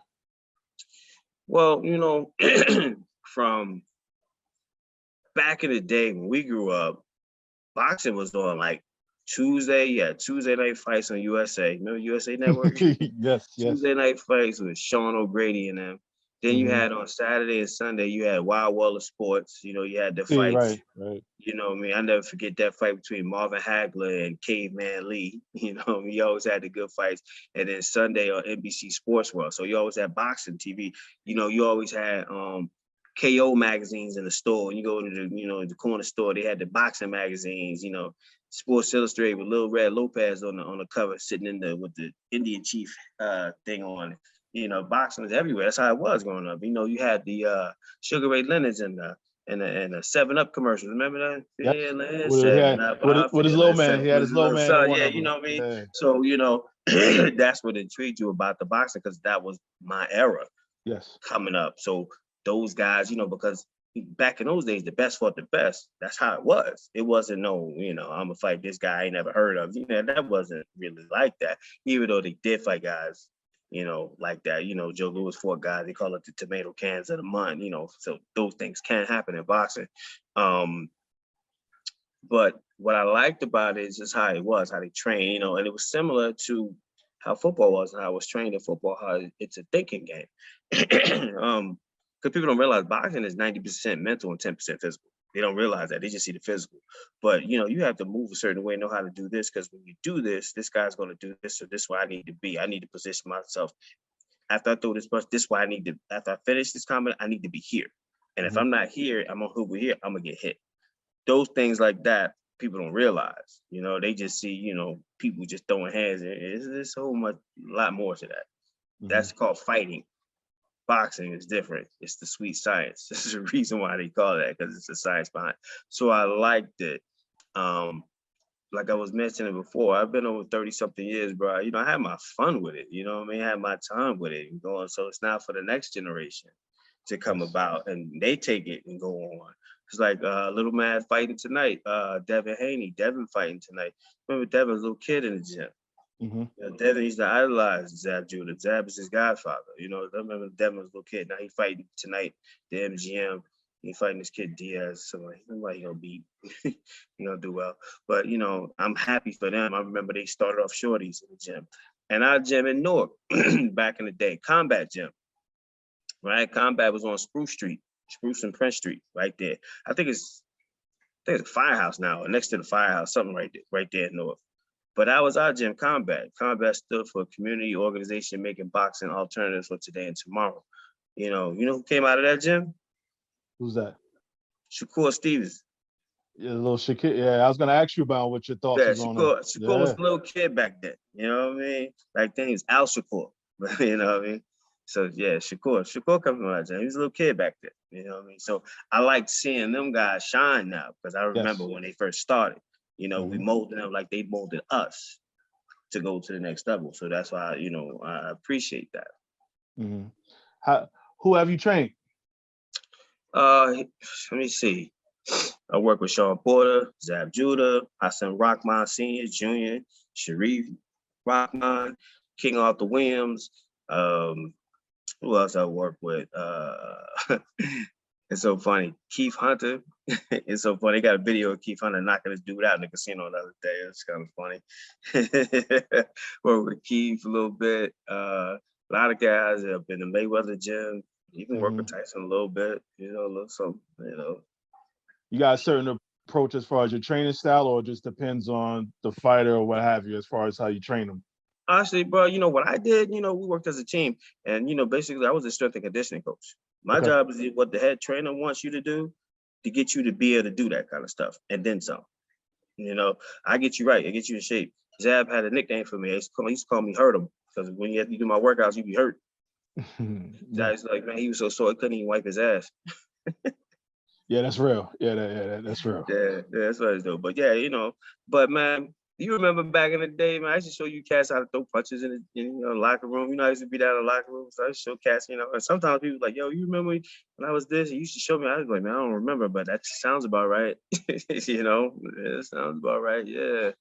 Well, you know, from back in the day when we grew up, boxing was on like Tuesday night fights on USA. Remember USA Network? Yes. Tuesday night fights with Sean O'Grady and them. Then you had on Saturday and Sunday, you had Wild World of Sports. You know, you had the fights. Right. You know what I mean? I never forget that fight between Marvin Hagler and Caveman Lee. You know what I mean? You always had the good fights. And then Sunday on NBC Sports World. So you always had boxing TV. You know, you always had KO magazines in the store. And you go to the, you know, the corner store, they had the boxing magazines, you know, Sports Illustrated with Lil Red Lopez on the cover, sitting in the with the Indian Chief thing on it. You know, boxing was everywhere. That's how it was growing up. You know, you had the Sugar Ray Leonard's and the 7-Up commercials. Remember that? Yep. Feeling With 7-Up. his little man. He had his little man. Yeah, you know what I mean? Yeah. So, you know, that's what intrigued you about the boxing, because that was my era. Yes. Coming up. So those guys, you know, because back in those days, the best fought the best. That's how it was. It wasn't no, you know, I'm gonna fight this guy I ain't never heard of. You know, that wasn't really like that. Even though they did fight guys, you know, like that. You know, Joe Louis fought guys, they call it the tomato cans of the month, you know, so those things can happen in boxing. But what I liked about it is just how it was, how they train, you know, and it was similar to how football was, how I was trained in football, how it's a thinking game. Because people don't realize boxing is 90% mental and 10% physical. They don't realize that. They just see the physical. But, you know, you have to move a certain way, know how to do this, because when you do this, this guy's going to do this, so this is where I need to be. I need to position myself. After I throw this punch, this is why I need to, after I finish this combat, I need to be here. And if I'm not here, I'm on hook here, I'm going to get hit. Those things like that, people don't realize. You know, they just see, you know, people just throwing hands. There's so much, a lot more to that. That's called fighting. Boxing is different. It's the sweet science. This is the reason why they call it that, because it's the science behind it. So I liked it. Like I was mentioning before, I've been over 30-something years, bro. You know, I had my fun with it. You know what I mean? I had my time with it and going. So it's now for the next generation to come about, and they take it and go on. It's like Little Mad fighting tonight. Devin Haney, Devin fighting tonight. Remember Devin's a little kid in the gym. You know, Devin used to idolize Zab Judah. Zab is his godfather. You know, I remember Devin was a little kid. Now he fighting tonight, the MGM. He fighting this kid Diaz. Somebody he gonna beat. He gonna do well. But you know, I'm happy for them. I remember they started off shorties in the gym. And our gym in Newark back in the day, Combat Gym. Right? Combat was on Spruce and Prince Street, right there. I think it's a firehouse now, or next to the firehouse, something right there in Newark. But that was our gym, Combat. Combat stood for a community organization making boxing alternatives for today and tomorrow. You know who came out of that gym? Who's that? Shakur Stevens. Yeah, little Shakur. Yeah, I was gonna ask you about what your thoughts was on that. Shakur was a little kid back then. You know what I mean? Back then he was Al Shakur. You know what I mean? So yeah, Shakur comes from that gym. He was a little kid back then. You know what I mean? So I like seeing them guys shine now, because I remember when they first started. You know, we molded them like they molded us to go to the next level. So that's why, you know, I appreciate that. Who have you trained? Let me see. I work with Sean Porter, Zab Judah, Hassan Rahman Sr., Jr., Sharif Rahman, King Arthur Williams. Who else I work with? It's so funny. Keith Hunter. It's so funny. They got a video of Keith Hunter knocking this dude out in the casino the other day. It's kind of funny. Work with Keith a little bit. A lot of guys up in the Mayweather gym. You can work with Tyson a little bit. You know, a little something. You know. You got a certain approach as far as your training style, or it just depends on the fighter or what have you, as far as how you train them? Honestly, bro, you know what I did? You know, we worked as a team, and you know, basically, I was a strength and conditioning coach. My Okay. job is what the head trainer wants you to do to get you to be able to do that kind of stuff, and then some. You know, I get you right. I get you in shape. Zab had a nickname for me. He used to call me Hurt him because when you have to do my workouts, you be hurt. Yeah. Guys like, man, he was so sore he couldn't even wipe his ass. Yeah, that's real. Yeah, that's real. Yeah, that's what it's doing. But yeah, you know, but man, you remember back in the day, man, I used to show you cats how to throw punches in the locker room. You know, I used to be down in the locker room, so I used to show cats, you know, and sometimes people like, yo, you remember when I was this? You used to show me. I was like, man, I don't remember, but that sounds about right. You know, yeah, it sounds about right. Yeah.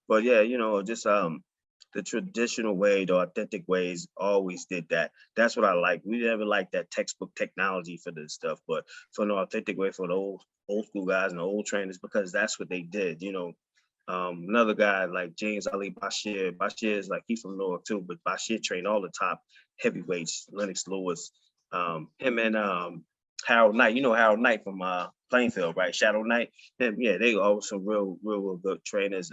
But yeah, you know, just the traditional way, the authentic ways always did that. That's what I like. We never liked that textbook technology for this stuff, but for an authentic way for the old school guys and the old trainers, because that's what they did, you know. Another guy like James Ali Bashir. Bashir is like he's from Newark too, but Bashir trained all the top heavyweights, Lennox Lewis, him and Harold Knight. You know Harold Knight from Plainfield, right? Shadow Knight. Him, yeah, they all some real good trainers.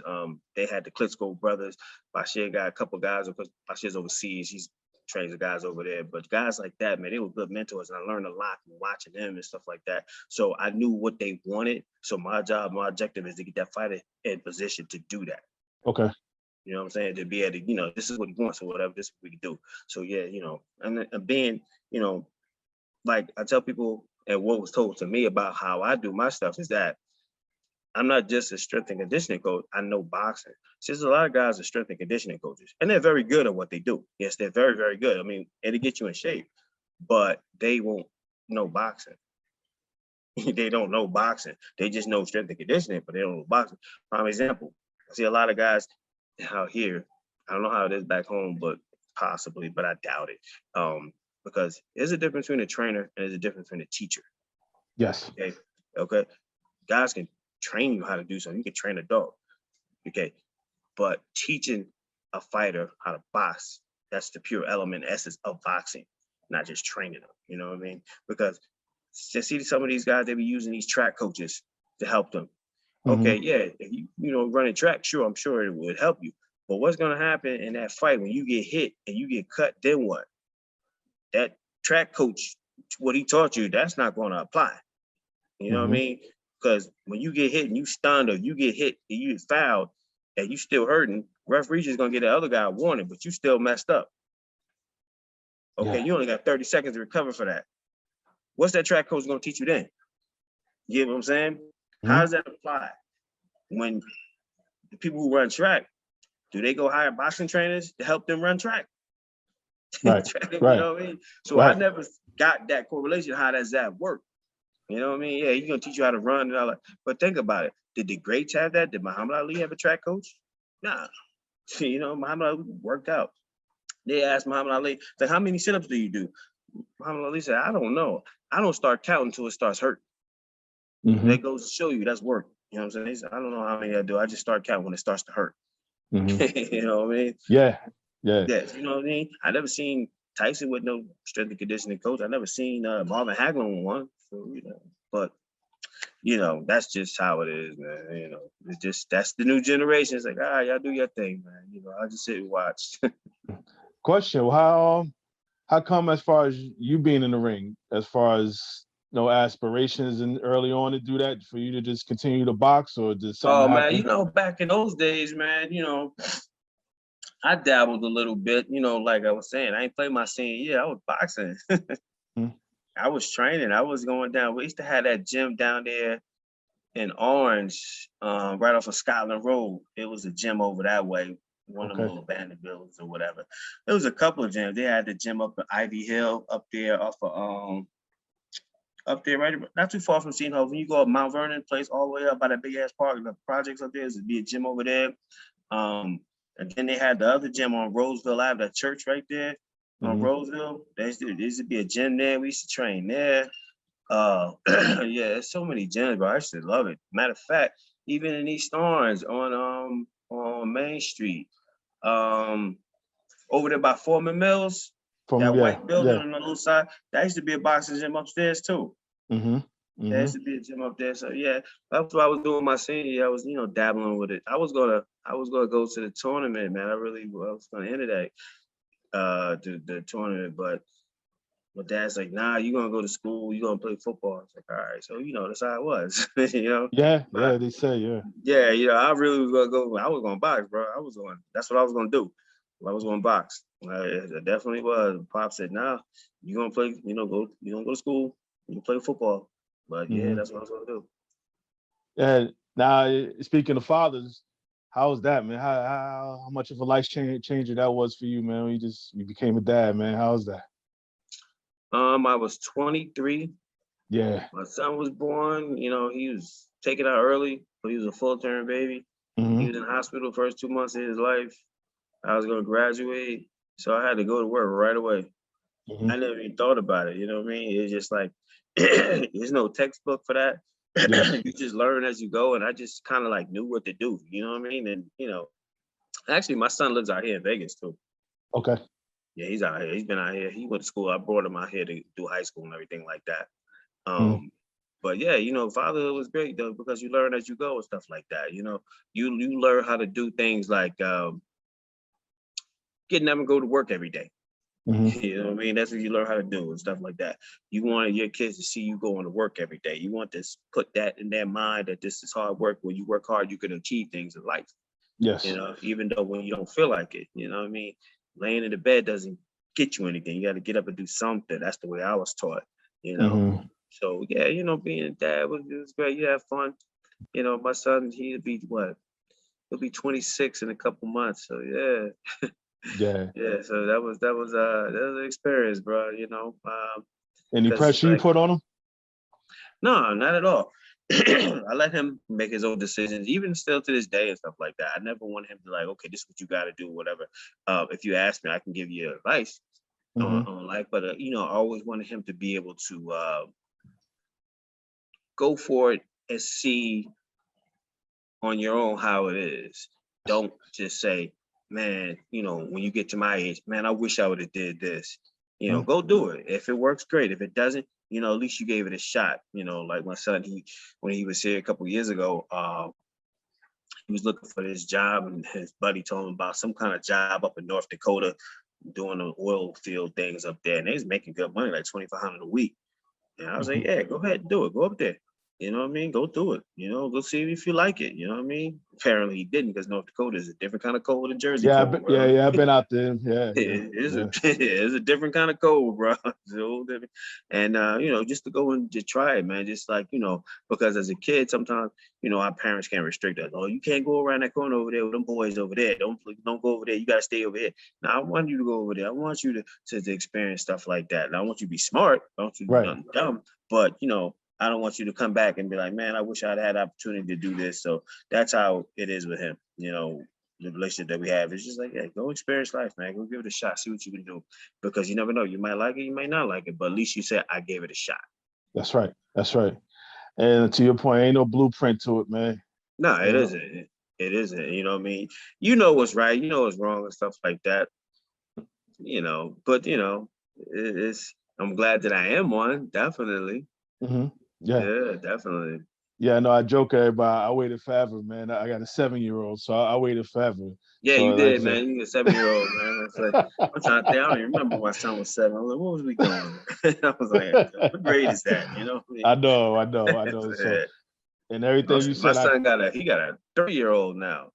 They had the Klitschko brothers. Bashir got a couple guys because Bashir's overseas. He's trains the guys over there. But guys like that, man, they were good mentors, and I learned a lot from watching them and stuff like that. So I knew what they wanted. So my job, my objective is to get that fighter in position to do that. Okay. You know what I'm saying? To be able to, you know, this is what he wants or whatever, this is what we can do. So yeah, you know, and being, you know, like I tell people and what was told to me about how I do my stuff is that I'm not just a strength and conditioning coach. I know boxing. So there's a lot of guys are strength and conditioning coaches, and they're very good at what they do. Yes, they're very, very good. I mean, it'll get you in shape, but they won't know boxing. They don't know boxing. They just know strength and conditioning, but they don't know boxing. Prime example, I see a lot of guys out here. I don't know how it is back home, but possibly, but I doubt it. Because there's a difference between a trainer and there's a difference between a teacher. Yes. Okay. Okay. Guys can train you how to do something. You can train a dog. Okay. But teaching a fighter how to box, that's the pure element essence of boxing, not just training them. You know what I mean? Because just see some of these guys, they be using these track coaches to help them. Okay, yeah, if you know, running track, sure, I'm sure it would help you. But what's gonna happen in that fight when you get hit and you get cut, then what? That track coach, what he taught you, that's not gonna apply. You know what I mean? Because when you get hit and you stunned or you get hit and you get fouled and you still hurting, referee's just gonna get the other guy a warning, but you still messed up. Okay, Yeah. you only got 30 seconds to recover for that. What's that track coach gonna teach you then? You get what I'm saying? How does that apply? When the people who run track, do they go hire boxing trainers to help them run track? Right. You Right. know what I mean? So Right. I never got that correlation. How does that work? You know what I mean? Yeah, he's gonna teach you how to run and all that. But think about it. Did the greats have that? Did Muhammad Ali have a track coach? Nah. You know, Muhammad Ali worked out. They asked Muhammad Ali, like, how many sit-ups do you do? Muhammad Ali said, I don't know. I don't start counting until it starts hurting. That goes to show you that's work. You know what I'm saying? He said, I don't know how many I do. I just start counting when it starts to hurt. You know what I mean? Yeah. Yeah. Yes, you know what I mean? I never seen Tyson with no strength and conditioning coach. I never seen Marvin Hagler with one. So, you know, but you know, that's just how it is, man. You know, it's just that's the new generation. It's like, y'all do your thing, man. You know, I just sit and watch. Question: how come, as far as you being in the ring, as far as no aspirations and early on to do that, for you to just continue to box, or did something Oh man, happen? you know, back in those days, man, you know, I dabbled a little bit, you know, like I was saying, I ain't played my senior year. I was boxing. I was training. I was going down. We used to have that gym down there in Orange, right off of Scotland Road. It was a gym over that way, one of them little abandoned buildings or whatever. There was a couple of gyms. They had the gym up at Ivy Hill, up there off of up there, right, not too far from Seton Hall. When you go up Mount Vernon place, all the way up by that big ass park, the projects up there, there's be a gym over there. And then they had the other gym on Roseville Ave, that church right there on Roseville. There used to be a gym there. We used to train there. Yeah, there's so many gyms, bro. I used to love it. Matter of fact, even in East Orange on Main Street, over there by Foreman Mills, that white building on the little side, that used to be a boxing gym upstairs too. There used to be a gym up there. So yeah, that's what I was doing my senior year. I was, you know, dabbling with it. I was gonna I was gonna go to the tournament, man. I was gonna enter that the tournament, but my dad's like, nah, you're gonna go to school, you're gonna play football. It's like, all right, so that's how it was, Yeah, But yeah, they say, yeah. yeah, I really was gonna go. I was gonna box, bro. That's what I was gonna do. I was gonna box. It definitely was. Pop said, nah, you're gonna play, you're gonna go to school, you can play football. But yeah, Hmm. that's what I was gonna do. And now, speaking of fathers, how was that, man? How much of a life changer that was for you, man? When you became a dad, man. How was that? I was 23. Yeah. My son was born. He was taken out early, but he was a full-term baby. He Hmm. was in the hospital the first 2 months of his life. I was gonna graduate, so I had to go to work right away. Hmm. I never even thought about it. You know what I mean? It's just like there's no textbook for that. Yes. You just learn as you go, and I just kind of like knew what to do. You know what I mean? And actually, my son lives out here in Vegas too. Okay. Yeah, he's out here. He's been out here. He went to school. I brought him out here to do high school and everything like that. Mm-hmm. But yeah, fatherhood was great though because you learn as you go and stuff like that. You learn how to do things like getting up and go to work every day. Hmm. You know what I mean? That's what you learn how to do and stuff like that. You want your kids to see you going to work every day. You want to put that in their mind that this is hard work. When you work hard, you can achieve things in life. Yes. Even though when you don't feel like it, you know what I mean? Laying in the bed doesn't get you anything. You got to get up and do something. That's the way I was taught, you know. Hmm. So yeah, being a dad was great. You have fun. My son, he'll be what? He'll be 26 in a couple months. So yeah. Yeah. Yeah, so that was an experience, bro. Any Because it's pressure you like, put on them? no, not at all. I let him make his own decisions, even still to this day and stuff like that. I never want him to like, okay, this is what you got to do, whatever. If you ask me, I can give you advice Hmm. on life, but I always wanted him to be able to go for it and see on your own how it is. Don't just say, man, when you get to my age, man, I wish I would have did this. Go do it. If it works, great. If it doesn't, at least you gave it a shot. Like my son, when he was here a couple of years ago, he was looking for this job, and his buddy told him about some kind of job up in North Dakota doing the oil field things up there, and they was making good money, like $2,500 a week. And I was like, Hmm. yeah, go ahead and do it. Go up there. You know what I mean? Go do it. Go see if you like it. You know what I mean? Apparently he didn't because North Dakota is a different kind of cold than Jersey Yeah, cold, yeah, bro. yeah. I've been out there. Yeah, yeah, yeah. It's a different kind of cold, bro. So different. And just to go and just try it, man. Just like, because as a kid, sometimes, our parents can't restrict us. Oh, you can't go around that corner over there with them boys over there. Don't go over there. You gotta stay over here. Now I want you to go over there. I want you to experience stuff like that. And I want you to be smart. I want you to do Right. nothing dumb. But I don't want you to come back and be like, man, I wish I'd had opportunity to do this. So that's how it is with him. The relationship that we have is just like, hey, go experience life, man. Go give it a shot. See what you can do. Because you never know. You might like it, you might not like it. But at least you said, I gave it a shot. That's right. That's right. And to your point, ain't no blueprint to it, man. No, You it know. isn't. It isn't. You know what I mean? You know what's right. You know what's wrong and stuff like that. But it's I'm glad that I am one. Definitely. Hmm. Yeah. Yeah, definitely. Yeah, no, I joke everybody. I waited forever, man. I got a 7-year-old, so I waited forever. Yeah, So you like I did, said, man. You a 7-year-old, man. It's like I'm trying to think. I don't even remember my son was 7. I was like, what was we doing? I was like, what grade is that? You know? I know, I know, I know. So and everything you My said, son got a 3-year-old now.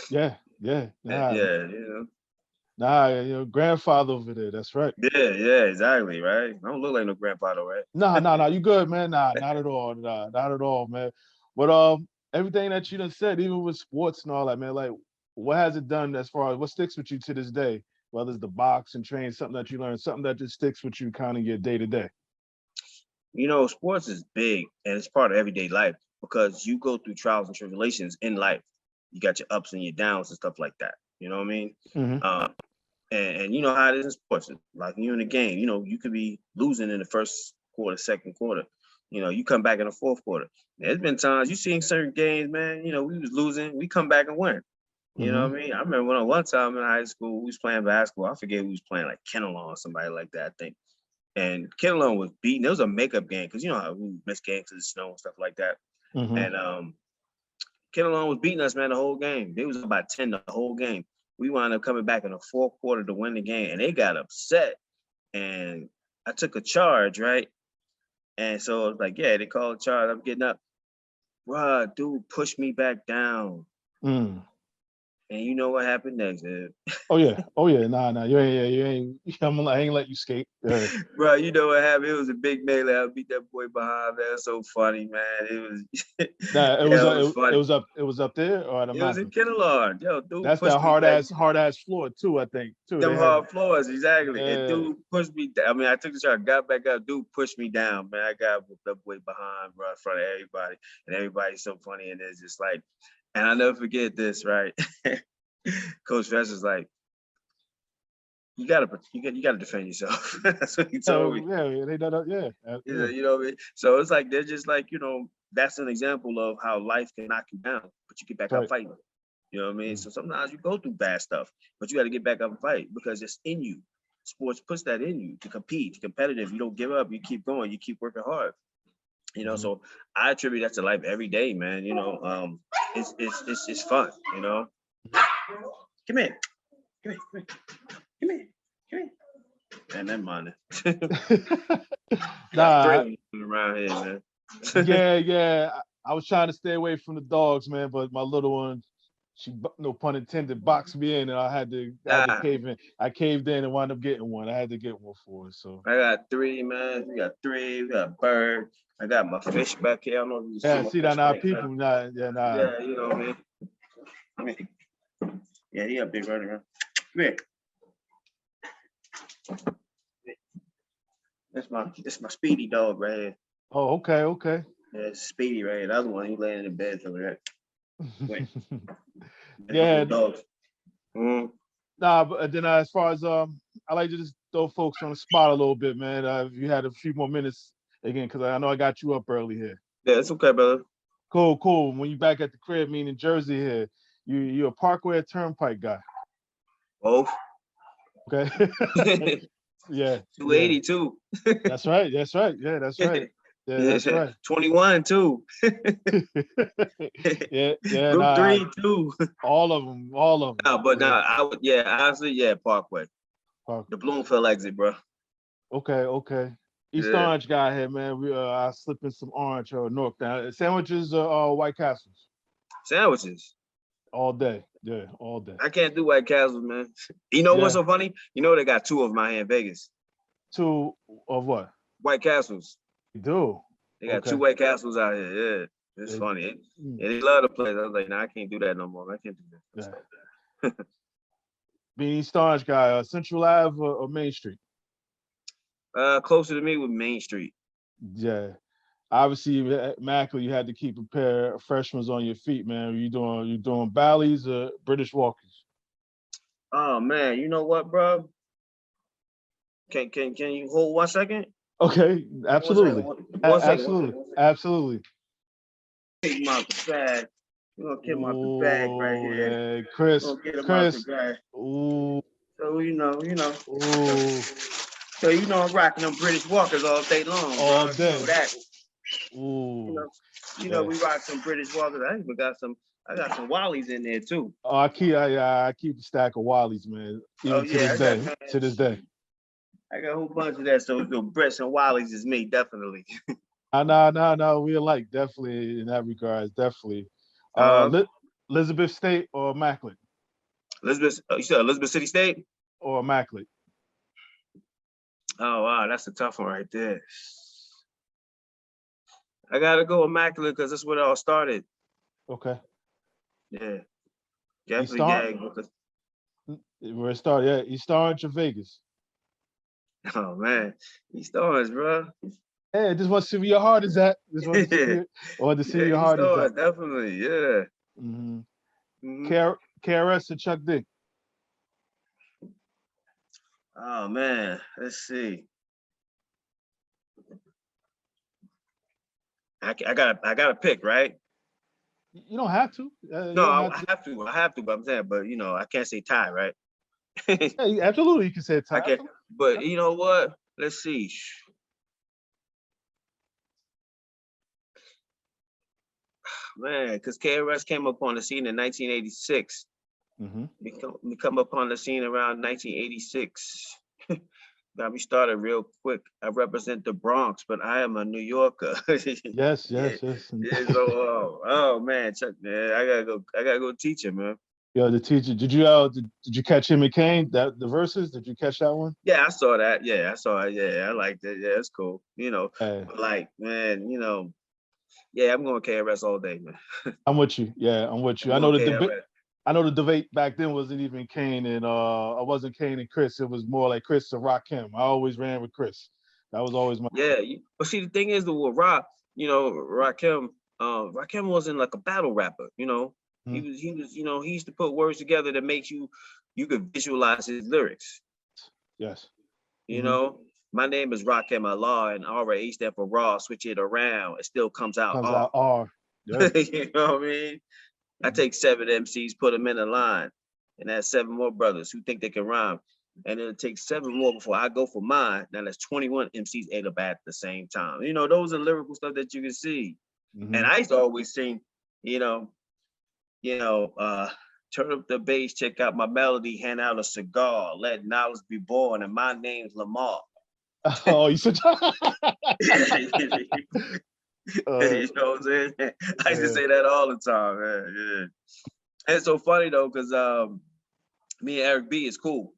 yeah, yeah, Yeah, grandfather over there. That's right. yeah, exactly, right. I don't look like no grandpa though, right? Nah, you good, man. Nah, not at all. Nah, not at all, man. But everything that you done said, even with sports and all that, man, like what has it done as far as what sticks with you to this day? Whether it's the box and train, something that you learned, something that just sticks with you kind of your day to day. Sports is big and it's part of everyday life because you go through trials and tribulations in life. You got your ups and your downs and stuff like that. You know what I mean? Mm-hmm. And you know how it is in sports. Like you in a game, you could be losing in the first quarter, second quarter. You come back in the fourth quarter. There's been times you seen certain games, man. We was losing, we come back and win. You know Mm-hmm. what I mean? I remember one time in high school, we was playing basketball. I forget who was playing, like Kennelon or somebody like that, I think. And Kennelon was beating. It was a makeup game because you know how we miss games because of snow and stuff like that. Mm-hmm. And Kenalon was beating us, man, the whole game. They was about 10 the whole game. We wound up coming back in the fourth quarter to win the game, and they got upset. And I took a charge, right? And so I was like, yeah, they called a charge. I'm getting up. Bruh, dude pushed me back down. And you know what happened next, man? Oh yeah. Nah. You ain't. I ain't let you skate. Bro, you know what happened? It was a big melee. I beat that boy behind. Man, so funny, man. It was. Nah, It was funny. It was up there or at a It was in mountain. Kenilworth. Yo, dude That's pushed that me back. hard ass floor too. I think too. Them They hard floors, exactly. Yeah. And dude pushed me down. I mean, I took the shot, got back up. Dude pushed me down, man. I got that boy behind, bro, in front of everybody, and everybody's so funny. And it's just like, and I'll never forget this, right? Coach Fesser's like, you gotta defend yourself. That's what he told me. Yeah, they done that. Yeah. You know what I mean? So it's like they're just like, that's an example of how life can knock you down, but you get back up fighting. You know what I mean? So sometimes you go through bad stuff, but you got to get back up and fight because it's in you. Sports puts that in you to compete, to competitive. You don't give up. You keep going. You keep working hard. So I attribute that to life every day, man. It's fun. Come here. Man, that money. Around here, man. Yeah. I was trying to stay away from the dogs, man, but my little one, she, no pun intended, boxed me in, and I had to cave in. I caved in and wound up getting one. I had to get one for her. So I got 3, man. We got 3. We got a bird. I got my fish back here. I don't know if you see that now, people. Nah. Yeah, you know what I mean. Yeah, he a big running around. Come here. That's my Speedy dog right here. Oh, okay. Yeah, it's Speedy right here. The other one, he laying in the bed over there. Wait. Yeah. Dogs. Nah, but then as far as I like to just throw folks on the spot a little bit, man. If you had a few more minutes again, because I know I got you up early here. Yeah, it's okay, brother. Cool. When you back at the crib, meaning Jersey here, you're a Parkway or Turnpike guy. Both. Okay. Yeah. 282. That's right. Yeah, that's right. Yeah, that's right. 21 too. yeah. Group 3 too. All of them. Honestly, Parkway. The Bloomfield exit, bro. Okay. East Orange guy here, man. I slip in some orange or North down. Sandwiches or White Castles? Sandwiches. All day. Yeah, all day. I can't do White Castles, man. You know what's so funny? They got 2 of them out here in Vegas. 2 of what? White Castles. You do? They got 2 White Castles out here. Yeah. It's funny. They love the place. I was like, I can't do that no more. I can't do that. Yeah. Being East Orange guy, Central Ave or Main Street? Closer to me with Main Street. Yeah. Obviously, Mackley, you had to keep a pair of freshmen on your feet, man. You doing Ballies or British Walkers? Oh man, you know what, bro? Can you hold 1 second? Okay, absolutely. One second. Absolutely. Take him out the bag. We're gonna get him out the bag right here. Yeah, Chris. Out the bag. Ooh. So Ooh. So I'm rocking them British Walkers all day long. All day. You know that. Ooh. We rock some British Walkers. I got some Wallies in there too. Oh, I keep a stack of Wallies, man. Even to this day. I got a whole bunch of that. So Brits and Wallies is me, definitely. No. We alike, definitely in that regard, definitely. Elizabeth State or Immaculate? You said Elizabeth City State? Or Immaculate? Oh, wow, that's a tough one right there. I got to go Immaculate because that's where it all started. Okay. Yeah. Definitely. Where it started, yeah. East Orange or Vegas? Oh, man. East Orange, bro. Hey, just want to see where your heart is at. Just want to see where your heart is at. Definitely, yeah. KRS or Chuck D? Oh man, let's see. I gotta pick, right? You don't have to. I have to, but I'm saying, I can't say tie, right? Yeah, absolutely, you can say tie. Okay, but you know what? Let's see. Man, because KRS came up on the scene in 1986. Mm-hmm. We come upon the scene around 1986. Got me started real quick. I represent the Bronx, but I am a New Yorker. Yes, Yeah, yes, yes. yeah. So, oh man, Chuck, man, I gotta go teach him, man. Yo, the teacher. Did you catch him and Kane? That the verses? Did you catch that one? Yeah, I saw that. Yeah, I saw it. Yeah, I liked it. Yeah, it's cool. Hey, But like, man, yeah, I'm going KRS all day, man. I'm with you. Yeah, I'm with you. I'm I know going the debate. KRS. I know the debate back then wasn't even Kane and I wasn't Kane and Chris. It was more like Chris and Rakim. I always ran with Chris. That was always my. Yeah, but see, the thing is, with Rock, Rakim wasn't like a battle rapper. Mhm. He used to put words together that makes you could visualize his lyrics. Yes. You Hmm. know, my name is Rakim Allah, and RA stand for Raw. Switch it around, it still comes out Comes R. out R. Yeah. You know what I mean? I Mhm. take 7 MCs, put them in a line, and that's 7 more brothers who think they can rhyme. And it'll take 7 more before I go for mine. Now that's 21 MCs ate up at the same time. Those are lyrical stuff that you can see. And Mhm. I used to always sing, you know, you know, uh, turn up the bass, check out my melody, hand out a cigar, let knowledge be born, and my name's LaMar. Oh, you said. You know what I'm saying? I used to Yeah. say that all the time, man. Yeah. And it's so funny though, because me and Eric B is cool.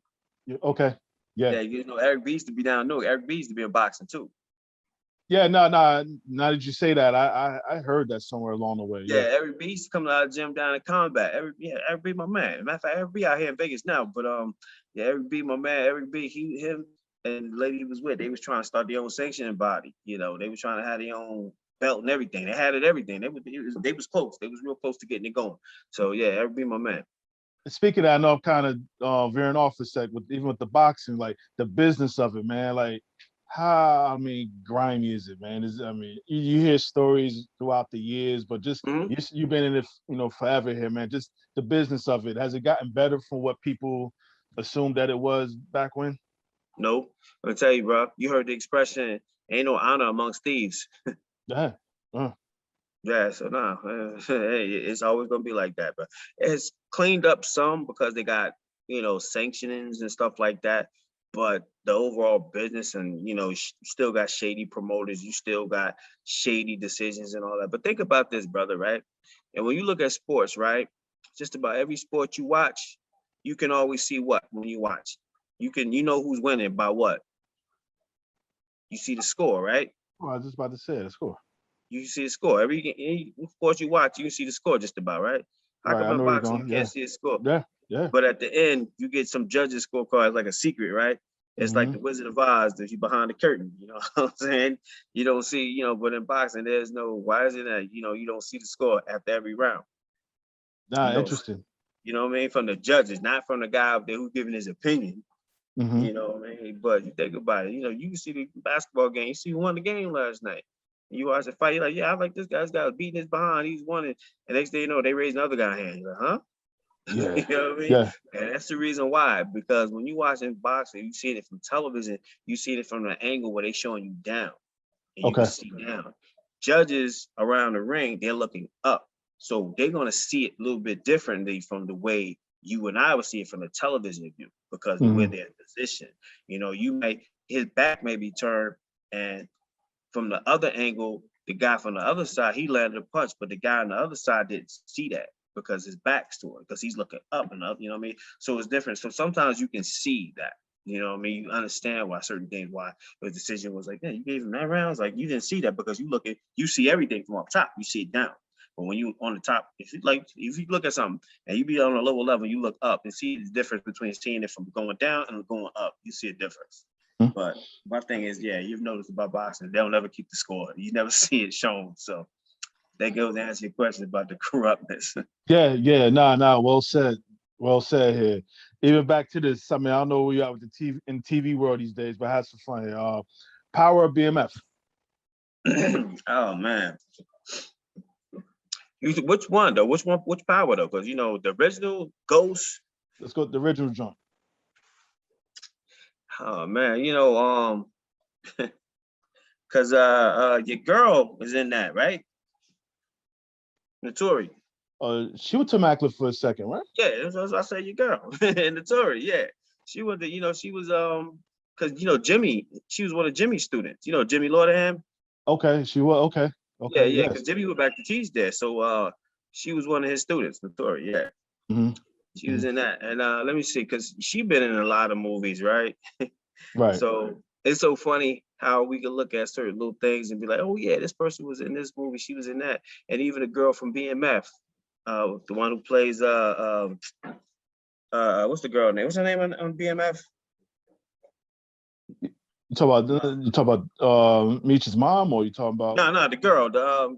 Okay. Yeah. Yeah, Eric B used to be down Newark. Eric B used to be in boxing too. Yeah. No. No. Now that you say that, I heard that somewhere along the way. Yeah, Yeah. Eric B used to come out of the gym down in Combat. Eric B, my man. Matter of fact, Eric B out here in Vegas now. But yeah, Eric B, my man. Eric B, him, and the lady he was with, they was trying to start their own sanctioning body. They was trying to have their own belt and everything. They had it everything. They was close. They was real close to getting it going. So yeah, Eric B, my man. Speaking of that, I know I'm kind of veering off a sec with even with the boxing, like the business of it, man. Like how grimy is it, man? You hear stories throughout the years, but just Mm-hmm. you've been in it, forever here, man. Just the business of it. Has it gotten better from what people assumed that it was back when? No, I'm gonna tell you, bro. You heard the expression, "Ain't no honor amongst thieves." Yeah. Yeah, so no, hey, it's always gonna be like that, but it's cleaned up some because they got sanctionings and stuff like that. But the overall business, and still got shady promoters, you still got shady decisions and all that. But think about this, brother, right? And when you look at sports, right, just about every sport you watch, you can always see what when you watch. You know who's winning by what? You see the score, right? Oh, I was just about to say, that's cool. You see the score. Every sport you watch, you can see the score just about, right? How Right. come I in know where you're boxing you going. can't Yeah. see a score? Yeah. Yeah. But at the end, you get some judges' scorecards like a secret, right? It's like Hmm. the Wizard of Oz that you behind the curtain. You know what I'm saying? You don't see, but in boxing, there's no, why is it that, you don't see the score after every round? You Nah, know, interesting. you know what I mean? From the judges, not from the guy up there who's giving his opinion. Hmm. You know what I mean? But you think about it, you can see the basketball game. You see who won the game last night. You watch the fight, you're like, yeah, I like this guy. This guy was beating his behind. He's won it. And next thing you know, they raise another guy's hand. You're like, huh? You Yeah. know what I mean? Yeah. And that's the reason why. Because when you watching boxing, you see it from television, you see it from the angle where they showing you down. And you can Okay. see down. Judges around the ring, they're looking up. So they're going to see it a little bit differently from the way you and I would see it from the television view because of where Hmm. they're positioned. His back may be turned, and from the other angle, the guy from the other side, he landed a punch, but the guy on the other side didn't see that because his back's to it, because he's looking up and up, you know what I mean? So it's different. So sometimes you can see that, you know what I mean? You understand why certain things, why the decision was like, yeah, you gave him that round. It's like, you didn't see that because you see everything from up top, you see it down. But when you on the top, if you look at something and you be on a lower level, you look up and see the difference between seeing it from going down and going up. You see a difference. But my thing is, yeah, you've noticed about boxing, they'll never keep the score. You never see it shown. So that goes to answer your question about the corruptness. Yeah, yeah, nah. Well said. Well said here. Even back to this, I don't know where you are with the TV world these days, but have some fun here. Power of BMF. Oh man. Which one though? Which power though? Because the original Ghost. Let's go with the original joint. Oh man, because your girl is in that, right? Notori. She went to Immaculate for a second, right? Yeah, that's what I say, your girl. Notori, yeah. She went to, she was because Jimmy, she was one of Jimmy's students. Jimmy Lauderham. Okay, she was okay. Yeah, Okay, yeah, yes. because Jimmy went back to teach there. So she was one of his students, Notori, yeah. Mm-hmm. She was in that. And let me see, because she been in a lot of movies, right? Right. So it's so funny how we can look at certain little things and be like, oh yeah, this person was in this movie, she was in that. And even the girl from BMF, the one who plays what's the girl name? What's her name on BMF? You talk about Meech's mom, or you talking about No, the girl, the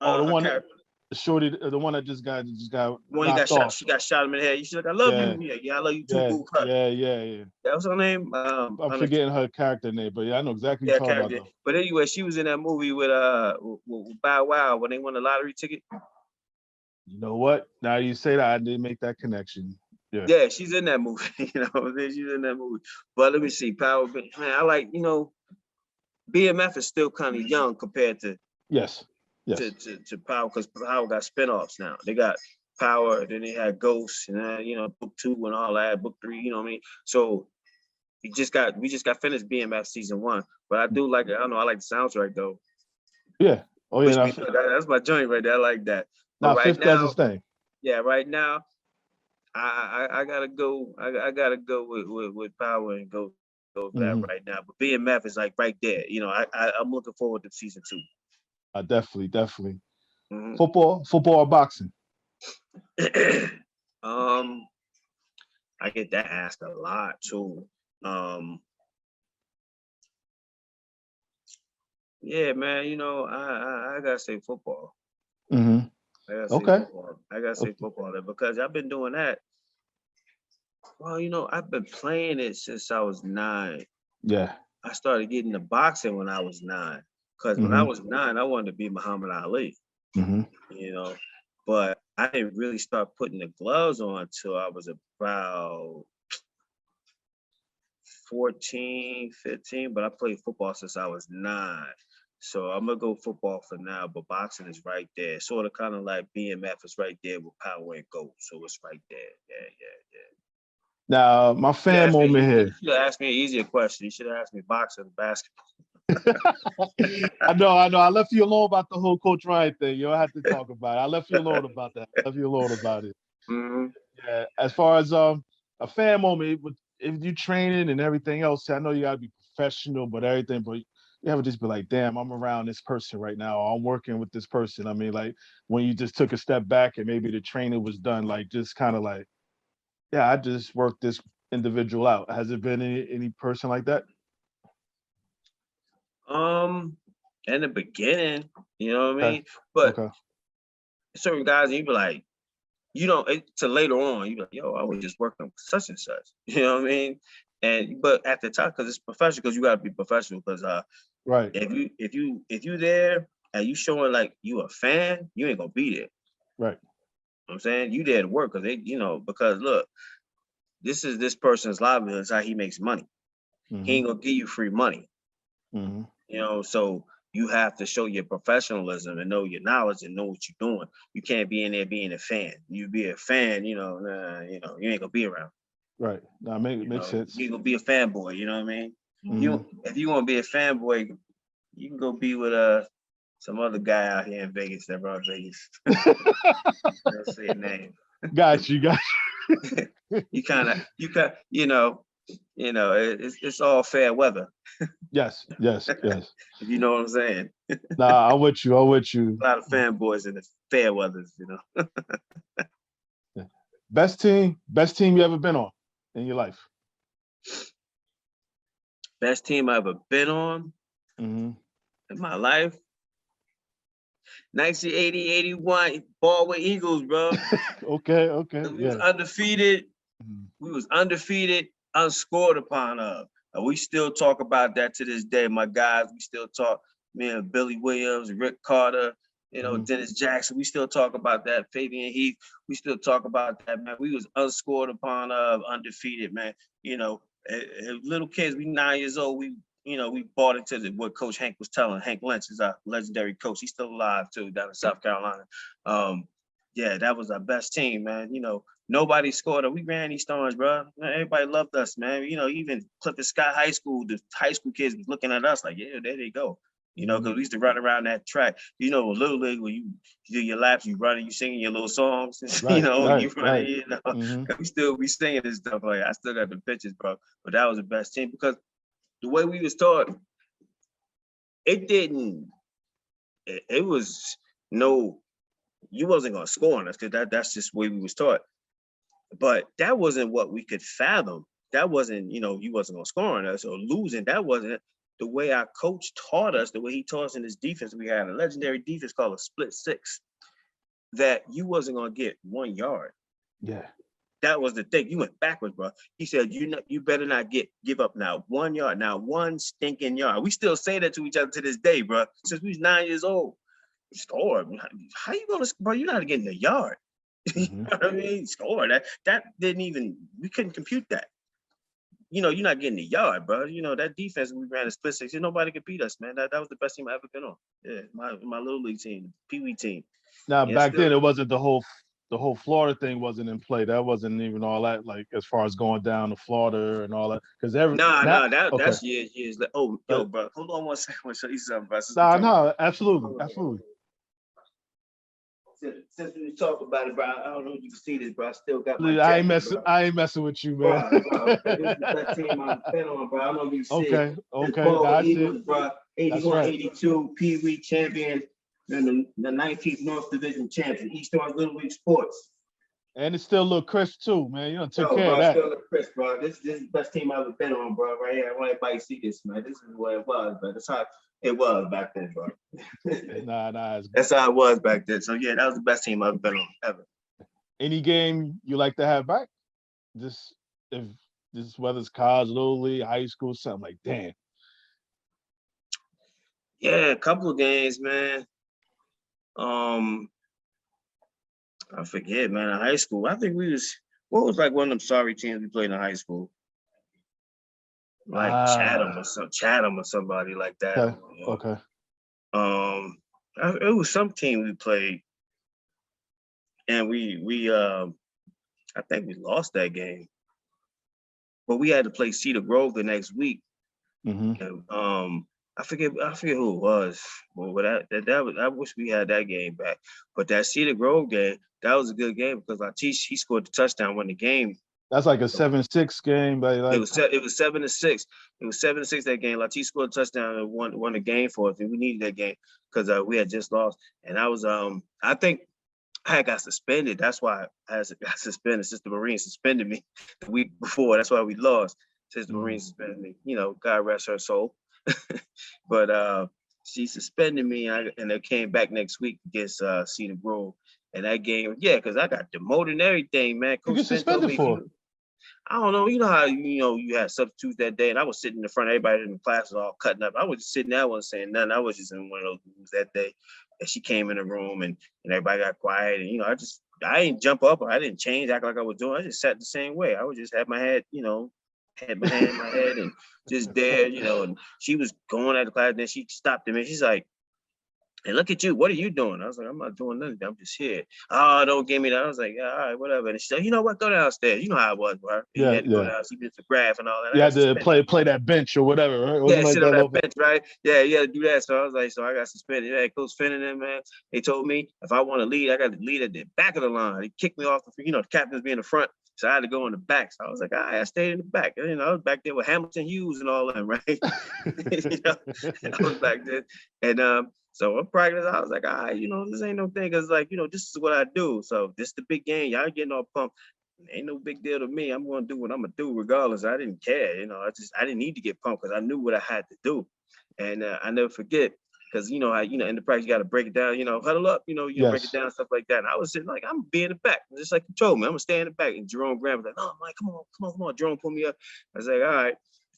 her one character. Shorty, the one that just got The one he got knocked shot. off. She got shot him in the head. She's like, I love Yeah. you. Yeah, I love you too, boo. Yeah. That was her name. I'm forgetting her character name, but yeah, I know exactly what yeah, you're talking character. about. But anyway, she was in that movie with Bow Wow when they won the lottery ticket. You know what? Now you say that, I didn't make that connection. Yeah. Yeah, she's in that movie. She's in that movie. But let me see, Power. Man, I like, BMF is still kind of young compared to Yes. to Power, because Power got spinoffs now. They got Power, then they had Ghost, and book 2 and all that, book 3. You know what I mean? So we just got finished BMF season 1. But I do like it. I don't know. I like the soundtrack though. Yeah. Oh yeah. That's my joint right there. I like that. But Now, right Fifth now, does his thing. yeah, right now, I gotta go. I gotta go with Power and go with that right now. But BMF is like right there. I'm looking forward to season 2. Definitely. Mm-hmm. Football or boxing? I get that asked a lot too. Yeah, man. I gotta say football. Mm-hmm. I gotta say football there, because I've been doing that. Well, I've been playing it since I was 9. Yeah. I started getting into boxing when I was 9. Because when I was 9, I wanted to be Muhammad Ali. Mm-hmm. But I didn't really start putting the gloves on until I was about 14, 15. But I played football since I was 9. So I'm gonna go football for now, but boxing is right there. Sort of kind of like BMF is right there with Power and Gold. So it's right there. Yeah. Now, my fan moment here. You should have asked me an easier question. You should have asked me boxing and basketball. I know. I left you alone about the whole Coach Ryan thing. You don't have to talk about it. I left you alone about that. Mm-hmm. Yeah. As far as a fan moment, if you training and everything else, I know you gotta be professional, but you have to just be like, damn, I'm around this person right now. Or I'm working with this person. I mean, like when you just took a step back and maybe the training was done, like just kind of like, yeah, I just worked this individual out. Has it been any person like that? In the beginning, you know what I mean? But certain guys, you be like, to later on, you be like, yo, I was just working with such and such. You know what I mean? But at the time, because it's professional, because you gotta be professional. Because right, if you there and you showing like you a fan, you ain't gonna be there. Right. You know what I'm saying? You there to work because look, this is this person's livelihood. It's how he makes money. Mm-hmm. He ain't gonna give you free money. Mm-hmm. So you have to show your professionalism and know your knowledge and know what you're doing. You can't be in there being a fan. You be a fan, you ain't gonna be around. Right. That makes sense. You ain't gonna be a fanboy, you know what I mean? Mm-hmm. If you want to be a fanboy, you can go be with some other guy out here in Vegas that run Vegas. I'll say a name. Got you. You kind of, it's all fair weather. Yes. If you know what I'm saying. Nah, I'm with you. A lot of fanboys in the fair weathers, Best team you ever been on in your life? Best team I ever been on in my life? 1980, 81, Ballie Eagles, bro. Okay. We was undefeated. We was undefeated, unscored upon of. And we still talk about that to this day. My guys, we still talk. Me and Billy Williams, Rick Carter, Dennis Jackson. We still talk about that. Fabian Heath. We still talk about that, man. We was unscored upon of, undefeated, man. Little kids, we 9 years old. We we bought into what Coach Hank was telling. Hank Lynch is our legendary coach. He's still alive too, down in South Carolina. Yeah, that was our best team, man. Nobody scored. We ran these Storms, bro. Everybody loved us, man. Even Clifford Scott High School, the high school kids was looking at us like, yeah, there they go. Because we used to run around that track. Little league, when you do your laps, you running, you singing your little songs, Right, you running, right. we still be singing this stuff. Like, I still got the pictures, bro. But that was the best team because the way we was taught, it was no, you wasn't gonna score on us because that's just the way we was taught. But that wasn't what we could fathom. That wasn't, you wasn't gonna score on us or losing. That wasn't the way our coach taught us, the way he taught us in his defense. We had a legendary defense called a split six, that you wasn't gonna get 1 yard. Yeah. That was the thing. You went backwards, bro. He said, you better not give up now 1 yard, now 1 stinking yard. We still say that to each other to this day, bro. Since we was 9 years old. Score. How you gonna, bro? You're not getting a yard. You know what I mean? Score. That didn't even, we couldn't compute that. You're not getting a yard, bro. That defense we ran a split six, nobody could beat us, man. That was the best team I ever been on. Yeah, my little league team, Pee Wee team. Now back then it wasn't the whole Florida thing wasn't in play. That wasn't even all that, like as far as going down to Florida and all that. Because that's years. Oh, yo, bro, hold on 1 second. I'll show you something, bro. No, absolutely. Since we talk about it, bro, I don't know if you can see this, bro. I still got my I ain't jacket, messing with you, man. Bro, this is the best team I've been on, bro. I don't know if you see it. That's Eagles, it. Bro. 81, 82, Pee Wee champion, and the 19th North Division champion, East Orange Little League Sports. And it still look crisp too, man. Took care bro, of that. Still look crisp, bro. This is the best team I've ever been on, bro. Right here. I want everybody to see this, man. This is what it was, bro. That's how it was back then, bro. That's how it was back then. So yeah, that was the best team I've ever been on ever. Any game you like to have back? Whether it's college, little league, high school, something like that. Yeah, a couple of games, man. I forget, man. In high school, I think what was like one of them sorry teams we played in high school? Like Chatham or somebody like that. Okay. It was some team we played, and we I think we lost that game, but we had to play Cedar Grove the next week. And, I forget who it was, but I wish we had that game back. But that Cedar Grove game, that was a good game because Latish, he scored the touchdown, won the game. That's like a 7-6 game, but it was 7-6. It was 7-6 that game. Latish scored a touchdown and won the game for us, and we needed that game because we had just lost. And I was I think I got suspended. That's why I got suspended. Sister Marine suspended me the week before. That's why we lost. Sister Marine suspended me. God rest her soul. But she suspended me, and I came back next week against Cedar Grove. And that game, yeah, because I got demoted and everything, man. Coach you suspended for? I don't know. You know how you had substitutes that day, and I was sitting in the front. Everybody in the class was all cutting up. I was just sitting there, I wasn't saying nothing. I was just in one of those moves that day. And she came in the room, and everybody got quiet. And I didn't jump up. I didn't change, act like I was doing. I just sat the same way. I would just have my head, had my hand in my head and just there, and she was going at the class. Then she stopped me. She's like, "Hey, look at you. What are you doing?" I was like, "I'm not doing nothing. I'm just here." "Oh, don't give me that." I was like, "Yeah, all right, whatever." And she said, "You know what? Go downstairs." You know how it was, bro. You had to go down, see Mr. Graph and all that. You had to play that bench or whatever, right? Yeah, sit on that bench, right? Yeah, you had to do that. So I was like, so I got suspended. Yeah, Coach Finn and them, man. They told me if I want to lead, I got to lead at the back of the line. They kicked me off the captains be in the front. So I had to go in the back. So I was like, all right, I stayed in the back. I was back there with Hamilton Hughes and all that, right? And I was back there. And so in practice, I was like, all right, this ain't no thing. Cause this is what I do. So this is the big game. Y'all getting all pumped. Ain't no big deal to me. I'm gonna do what I'm gonna do regardless. I didn't care. I didn't need to get pumped because I knew what I had to do. And I never forget. Because in the practice, you got to break it down, huddle up, break it down, stuff like that. And I was sitting like, I'm being in the back, just like you told me. I'm going to stay in the back. And Jerome Graham was like, "Oh, Mike, come on. Jerome, pull me up." I was like, all right.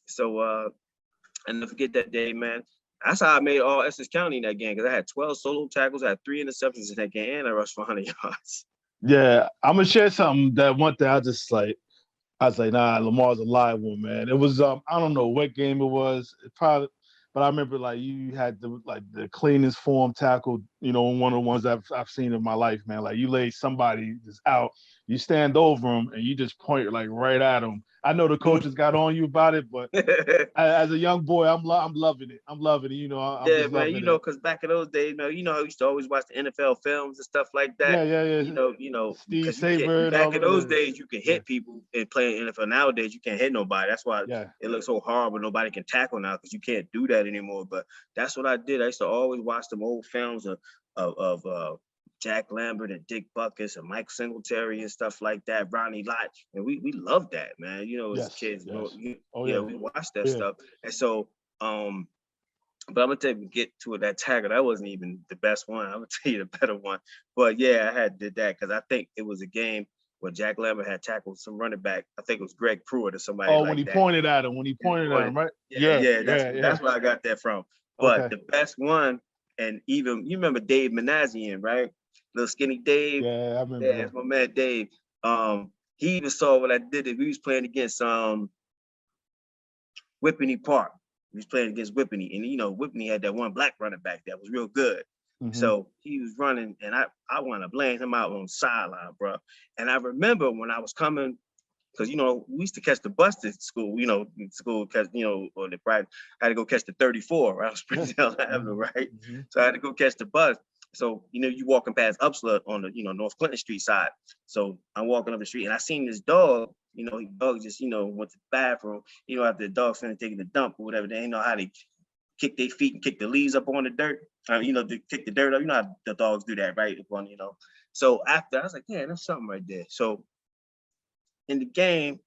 So I never forget that day, man. That's how I made all Essex County in that game because I had 12 solo tackles, I had 3 interceptions in that game, and I rushed for 100 yards. Yeah, I'm going to share something that one thing I just like, I was like, nah, Lamar's a live one, man. It was I don't know what game it was. It probably, but I remember like you had the cleanest form tackle, one of the ones I've seen in my life, man. Like you lay somebody that's out, you stand over them and you just point like right at them. I know the coaches got on you about it, but as a young boy, I'm loving it. I'm loving it. I'm Yeah, just man. loving it. Because back in those days, man, I used to always watch the NFL films and stuff like that. Yeah, yeah, yeah. Steve Because you can't. Saber and Back all in of those it. days, you can hit people and play in NFL. Nowadays, you can't hit nobody. That's why Yeah. it looks so horrible. Nobody can tackle now because you can't do that anymore. But that's what I did. I used to always watch them old films of Jack Lambert and Dick Buckus and Mike Singletary and stuff like that. Ronnie Lott, and we loved that, man. As Yes. kids, Yes. Oh yeah, yeah. we watched that Yeah. stuff, and so but I'm gonna get to that tackle. That wasn't even the best one. I'm gonna tell you the better one. But yeah, I did that because I think it was a game where Jack Lambert had tackled some running back. I think it was Greg Pruitt or somebody Oh, when like he that. pointed at him, right? Yeah, Yeah, yeah, yeah, yeah. that's where I got that from. But Okay. the best one, and even you remember Dave Manassian, right? Little skinny Dave. Yeah, I Yeah, remember. that's my man Dave. He even saw what I did. We was playing against Whippany Park. He was playing against Whippany, and Whippany had that one black running back that was real good. Mm-hmm. So he was running, and I wanted to blame him out on the sideline, bro. And I remember when I was coming, because we used to catch the bus to school, school catch, or the private, I had to go catch the 34 right on Springdale Avenue, right? Mm-hmm. So I had to go catch the bus. So you walking past Upslut on the North Clinton Street side. So I'm walking up the street and I seen this dog. Dog just went to the bathroom. After the dog's finna taking the dump or whatever, they ain't know how to kick their feet and kick the leaves up on the dirt. To kick the dirt up. You know how the dogs do that, right? So after I was like, yeah, that's something right there. So in the game,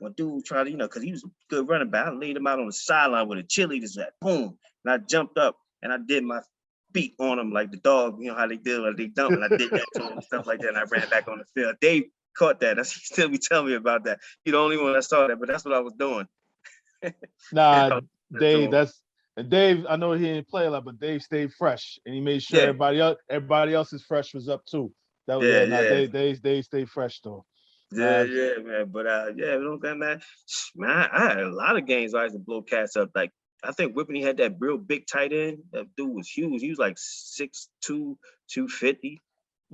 one dude tried to, because he was a good running back. I laid him out on the sideline with a cheerleader's hat, boom, and I jumped up and I did my feet on him like the dog, how they do, like they dump, and I did that to him and stuff like that, and I ran back on the field. Dave caught that. He still be telling me about that. You're the only one that saw that, but that's what I was doing. Nah, Dave, Dave, I know he didn't play a lot, but Dave stayed fresh, and he made sure everybody else's fresh was up too. Dave stayed fresh though. Yeah, man. But man. I had a lot of games where I used to blow cats up. Like I think Whippany had that real big tight end. That dude was huge. He was like 6'2", 250.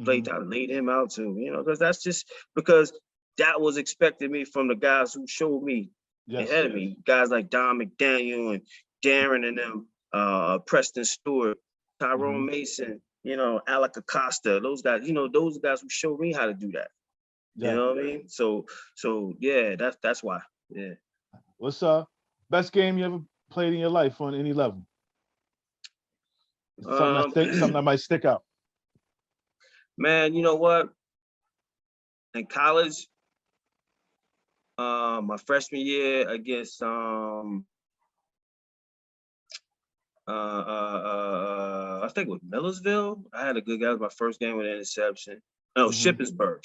Played out, laid him out too. Because that's just because that was expected me from the guys who showed me ahead of me. Guys like Don McDaniel and Darren and them, Preston Stewart, Tyrone Mason, Alec Acosta. Those guys, those guys who showed me how to do that. You know what I mean? So yeah, that's why. Yeah. What's best game you ever played in your life on any level? Something that might stick out. Man, you know what? In college, my freshman year against I think it was Millersville. I had a good guy. It was my first game with an interception. No, Shippensburg.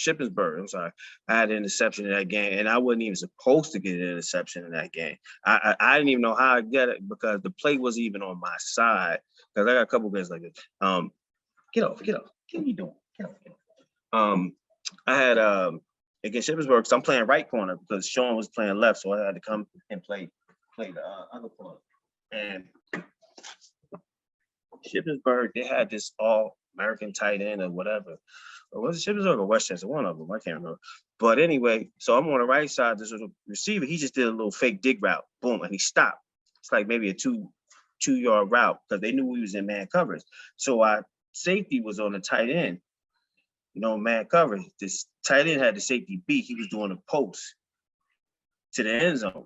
I'm sorry. I had an interception in that game, and I wasn't even supposed to get an interception in that game. I didn't even know how I get it because the play wasn't even on my side. Because I got a couple guys like this. Get off. What are you doing? Get off. I had against Shippensburg because I'm playing right corner because Sean was playing left, so I had to come and play the other corner. And Shippensburg, they had this all-American tight end or whatever. Or was it Shippensburg or Westchester? One of them, I can't remember. But anyway, so I'm on the right side. This little receiver, he just did a little fake dig route. Boom, and he stopped. It's like maybe a two-yard route because they knew we was in man coverage. So our safety was on the tight end. Man coverage. This tight end had the safety beat. He was doing a post to the end zone.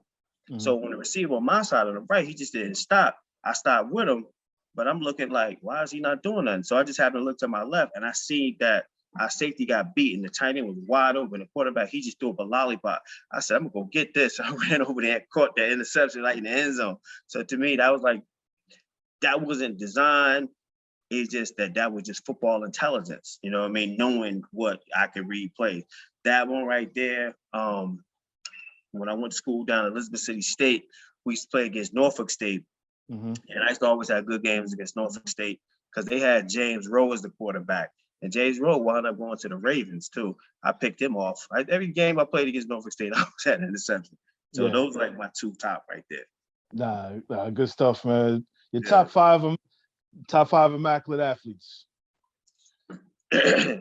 So when the receiver on my side on the right, he just didn't stop. I stopped with him. But I'm looking like, why is he not doing nothing? So I just happened to look to my left, and I see that our safety got beat, and the tight end was wide open. The quarterback, he just threw up a lollipop. I said, I'm going to go get this. I ran over there and caught that interception like in the end zone. So to me, that was like, that wasn't designed. It's just that was just football intelligence. You know what I mean? Knowing what I could read plays. That one right there, when I went to school down at Elizabeth City State, we used to play against Norfolk State. And I used to always have good games against Norfolk State because they had James Rowe as the quarterback. And James Rowe wound up going to the Ravens too. I picked him off. Every game I played against Norfolk State, I was at an interception. So Yeah. those like my two top right there. Nah, good stuff, man. Your Yeah. top five immaculate athletes.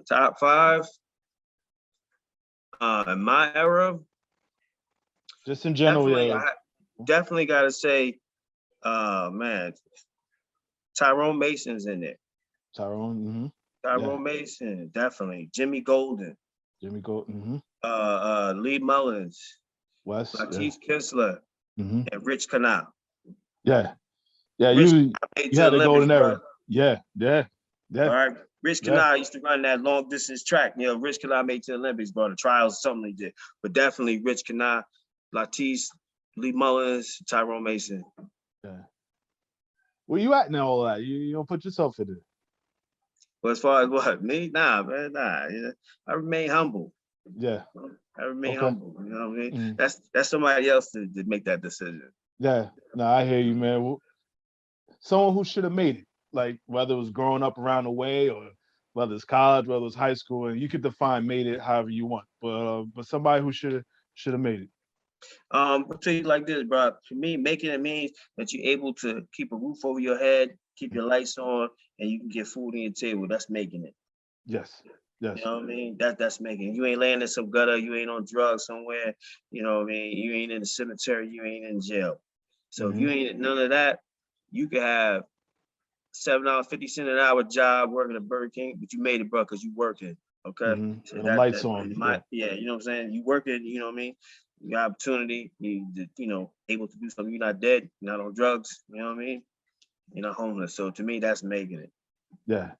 Top five. In my era, Just in general, I definitely gotta say, man, Tyrone Mason's in there. Tyrone. Tyrone Mason, definitely. Jimmy Golden. Jimmy Golden. Lee Mullins. Wes. Matisse Kissler. And Rich Canal. Yeah. Rich You had the golden era. Yeah. All right. Rich Canal used to run that long distance track. You know, Rich Canal made to the Olympics, bro. The trials, something he did. But definitely Rich Canal, Latisse, Lee Mullins, Tyrone Mason. Yeah. Where you at now, all that? You don't put yourself in it. But as far as what? Me? Nah, man, nah. You know, I remain humble. Yeah. I remain humble. You know what I mean? Mm. That's somebody else to make that decision. Yeah. No, I hear you, man. Someone who should have made it, like whether it was growing up around the way or whether it's college, whether it's high school, and you could define made it however you want. But somebody who should have made it. I'll tell you like this, bro. For me, making it means that you're able to keep a roof over your head, keep your lights on, and you can get food on your table. That's making it. Yes. You know what I mean? That's making it. You ain't laying in some gutter. You ain't on drugs somewhere. You know what I mean? You ain't in the cemetery. You ain't in jail. So if you ain't none of that, you could have $7.50 an hour job working at Burger King, but you made it, bro, because you working. Okay. So the lights on. Yeah, you know what I'm saying? You working, you know what I mean? You got opportunity, you know, able to do something. You're not dead, you're not on drugs, you know what I mean? You're not homeless. So to me, that's making it. Yeah.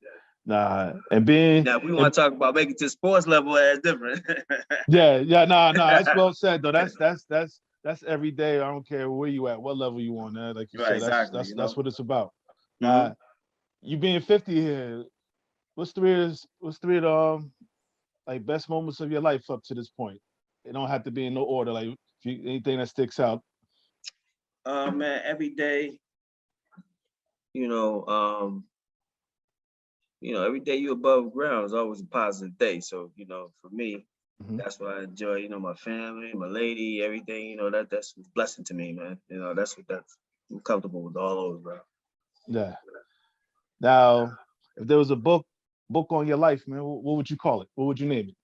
Nah. And being now if we want to talk about making it to sports level, that's different. Yeah, nah, that's well said though. That's every day. I don't care where you at, what level you on, man. Like you said, exactly, that's what it's about. Now, you being 50 here, what's three of the like best moments of your life up to this point? It don't have to be in no order. Like anything that sticks out. Man, every day, every day you above ground is always a positive day. So, for me, that's what I enjoy. You know, my family, my lady, everything. You know, that's a blessing to me, man. You know, I'm comfortable with all those, bro. Yeah. Now, if there was a book on your life, man, what would you call it? What would you name it?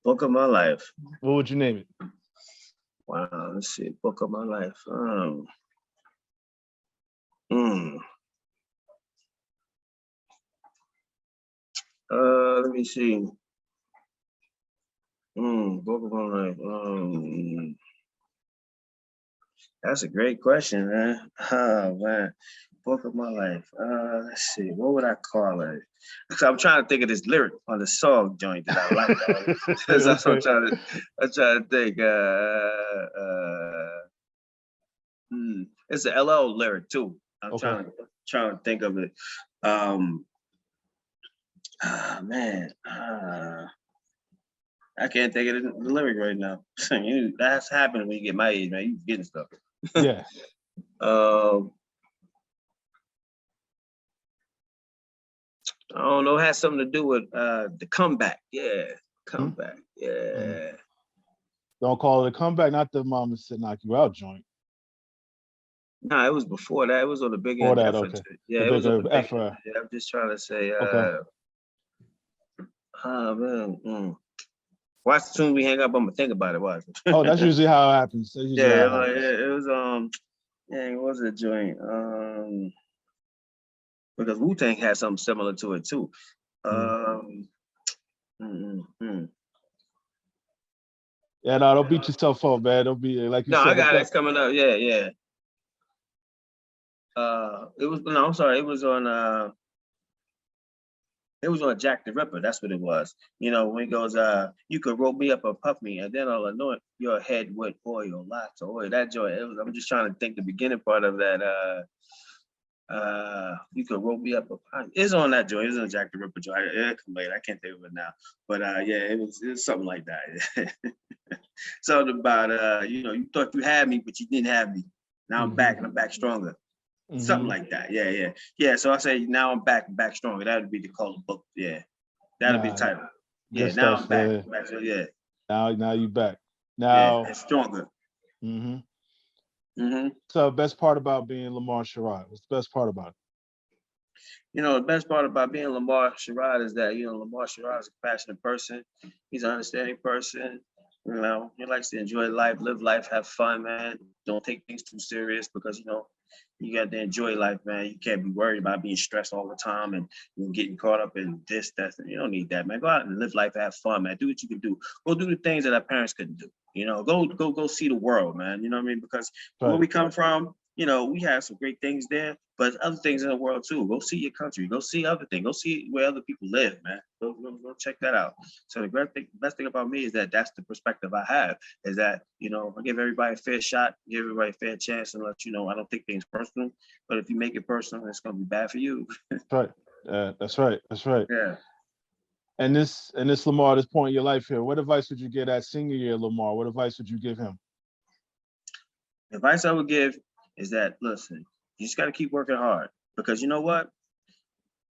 Book of my life. What would you name it? Wow, let's see. Book of my life. Let me see. Book of my life. That's a great question, man. Oh man, book of my life. Let's see. What would I call it? Because I'm trying to think of this lyric on the song joint that I like. That's what I'm trying to think. It's an LL lyric too. I'm trying to think of it. I can't think of the lyric right now. That's happening when you get my age, man. You getting stuff. Yeah. I don't know. It has something to do with the comeback. Yeah, comeback. Yeah. Don't call it a comeback. Not the mama said knock you out joint. No, it was before that. It was on the big end. Yeah, it was on the big end. Yeah, I'm just trying to say. Man. Watch the tune we hang up. I'm gonna think about it. Watch. Oh, that's usually how it happens. It was what was it joint? Because Wu-Tang had something similar to it too. Yeah, no, don't beat yourself up, man. Don't be like you said. No, I got it. It's coming up. Yeah. I'm sorry. It was on Jack the Ripper. That's what it was. You know, when he goes, you could roll me up or puff me, and then I'll anoint your head with oil, lots of oil. That joy. I'm just trying to think the beginning part of that. You could roll me up or puff. It's on that joy. It's on Jack the Ripper joy. I can't think of it now. But yeah, it was something like that. Something about you thought you had me, but you didn't have me. Now I'm back and I'm back stronger. Something like that. Yeah. So I say now I'm back stronger. That would be the call of the book. Yeah. That'll be the Nah, title. good Yeah, now stuff, I'm back. man. So yeah, Now you back. yeah, Now, and stronger. hmm Hmm. so best part about being LaMar Sharrod? What's the best part about it? The best part about being LaMar Sharrod is that, LaMar Sharrod is a passionate person. He's an understanding person. He likes to enjoy life, live life, have fun, man. Don't take things too serious because, you got to enjoy life, man. You can't be worried about being stressed all the time and getting caught up in this, that. You don't need that, man. Go out and live life, have fun, man. Do what you can do. Go do the things that our parents couldn't do. Go see the world, man. You know what I mean? Because where Right. we come from, we have some great things there, but other things in the world too. Go see your country. Go see other things. Go see where other people live, man. Go check that out. So the best thing about me is that that's the perspective I have. Is that I give everybody a fair shot, give everybody a fair chance, and let you know I don't take things personal. But if you make it personal, it's gonna be bad for you. That's right. That's right. That's right. Yeah. And this Lamar, this point in your life here, what advice would you give that senior year Lamar? What advice would you give him? The advice I would give is that listen, you just got to keep working hard because you know what?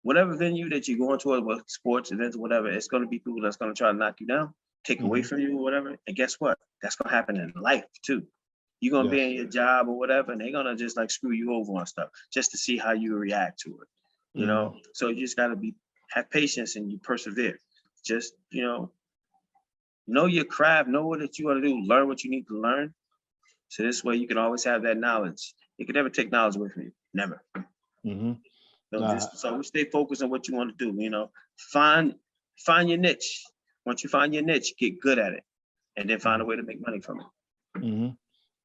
Whatever venue that you're going to, with sports events, or whatever, it's going to be people that's going to try to knock you down, take away Hmm. from you, or whatever. And guess what? That's going to happen in life too. You're going to be Yes. in your job or whatever, and they're going to just like screw you over on stuff just to see how you react to it. Hmm. So you just got to have patience and you persevere. Just, know your craft, know what that you want to do, learn what you need to learn. So this way you can always have that knowledge. You can never take knowledge away from you. Never. Hmm. So we stay focused on what you want to do. Find your niche. Once you find your niche, get good at it, and then find a way to make money from it. Hmm.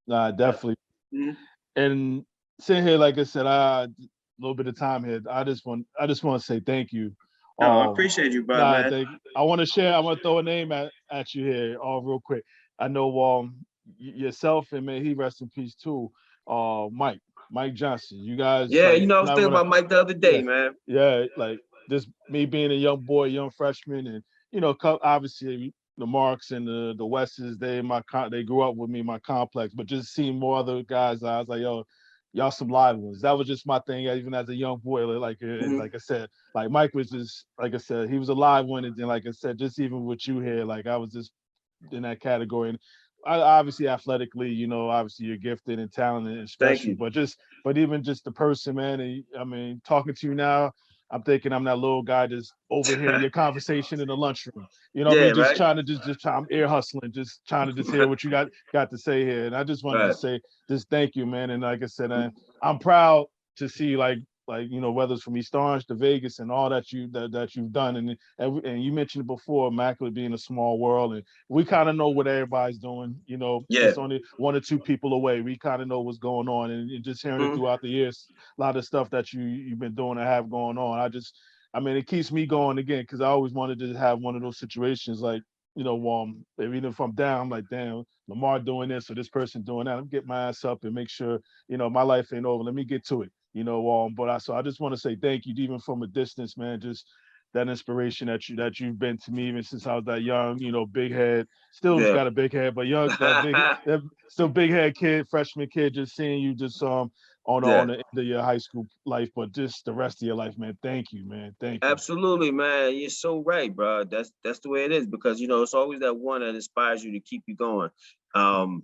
Yeah. Definitely. Mhm. And sitting here, like I said, a little bit of time here. I just want to say thank you. No, I appreciate you, bro, Nah, man. thank. I want to share. I want to throw a name at you here, all real quick. I know yourself and may he rest in peace too. Mike Johnson. You guys Yeah, like I was not thinking what I, about Mike the other yeah, day, man. yeah, like just me being a young boy, young freshman, and obviously the Marks and the Wests, they grew up with me, my complex, but just seeing more other guys, I was like, yo, y'all some live ones. That was just my thing, even as a young boy. And Mhm. like I said, like Mike was just like I said, he was a live one, and then like I said, just even with you here, like I was just in that category. And obviously athletically, obviously you're gifted and talented and Thank special, you. but even just the person, man. And, I mean, talking to you now, I'm thinking I'm that little guy just overhearing your conversation in the lunchroom. You know what I Yeah, mean? Just right. trying to I'm ear hustling, just trying to just hear what you got to say here. And I just wanted to Right. say just thank you, man. And like I said, I'm proud to see whether it's from East Orange to Vegas and all that you've done. And you mentioned it before, Immaculate being a small world, and we kind of know what everybody's doing. Yeah. Just only one or two people away. We kind of know what's going on, and just hearing it Mhm. throughout the years, a lot of stuff that you've been doing and have going on. I mean, it keeps me going again because I always wanted to have one of those situations like, even if I'm down, I'm like, damn, Lamar doing this or this person doing that. I'm get my ass up and make sure, my life ain't over. Let me get to it. So I just want to say thank you, even from a distance, man. Just that inspiration that you've been to me even since I was that young, big head. Still Yeah. got a big head, but young, that still big head kid, freshman kid. Just seeing you just on Yeah. the end of your high school life, but just the rest of your life, man. Thank you, man. Thank you. Absolutely, man. You're so right, bro. That's the way it is because it's always that one that inspires you to keep you going. And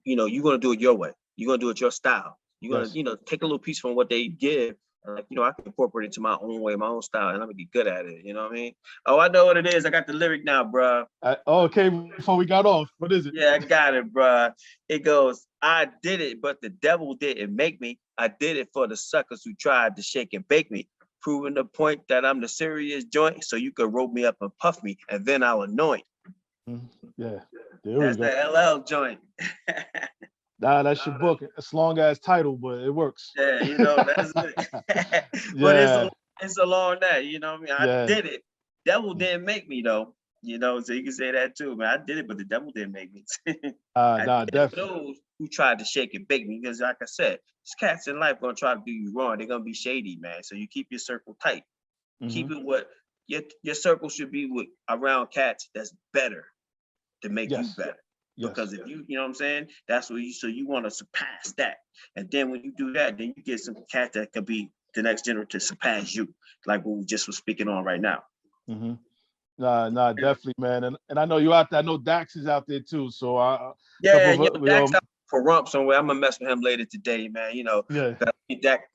you're gonna do it your way. You're gonna do it your style. You're gonna Yes. take a little piece from what they give. And I can incorporate it to my own way, my own style, and I'm gonna get good at it. You know what I mean? Oh, I know what it is. I got the lyric now, bro. Okay, before we got off, what is it? Yeah, I got it, bro. It goes, I did it, but the devil didn't make me. I did it for the suckers who tried to shake and bake me, proving the point that I'm the serious joint, so you could roll me up and puff me, and then I'll anoint. Mhm. Yeah, there we That's the go. LL joint. Nah, that's your book. It's a long ass title, but it works. Yeah, that's it. But Yeah, it's along that, you know what I mean? I yeah. did it. Devil didn't make me though. So you can say that too, man. I did it, but the devil didn't make me. I Nah, did it for definitely. those who tried to shake and bake me. Because like I said, these cats in life gonna try to do you wrong. They're gonna be shady, man. So you keep your circle tight. Hmm. Keep it what your circle should be with around cats that's better to make you Yes, better. yes. Because if you know what I'm saying, that's what you want to surpass that. And then when you do that, then you get some cats that could be the next generation to surpass you, like what we just was speaking on right now. Mm-hmm. Nah, definitely, man. And I know you out there. I know Dax is out there too. So couple Yeah, of Dax out for rump somewhere. I'm gonna mess with him later today, man. yeah.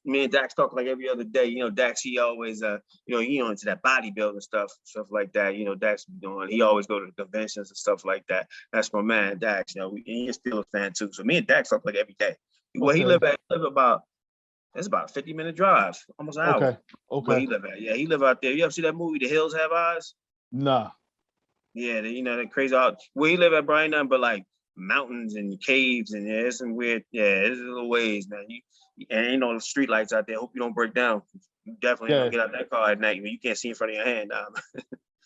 Me and Dax talk like every other day. Dax, he always he into that bodybuilding stuff like that. Dax be doing. He always go to the conventions and stuff like that. That's my man, Dax. And he's still a fan too. So me and Dax talk like every day. Well, he Okay. live about it's about a 50-minute drive, almost an hour. Okay. Where Okay. he live at? Yeah, he live out there. You ever see that movie, The Hills Have Eyes? Nah. Yeah, that crazy out where you live at, Brian, nothing but like mountains and caves and it's some weird, it's a little ways, man. And ain't no street lights out there. Hope you don't break down. You definitely don't Yeah. get out that car at night when you can't see in front of your hand.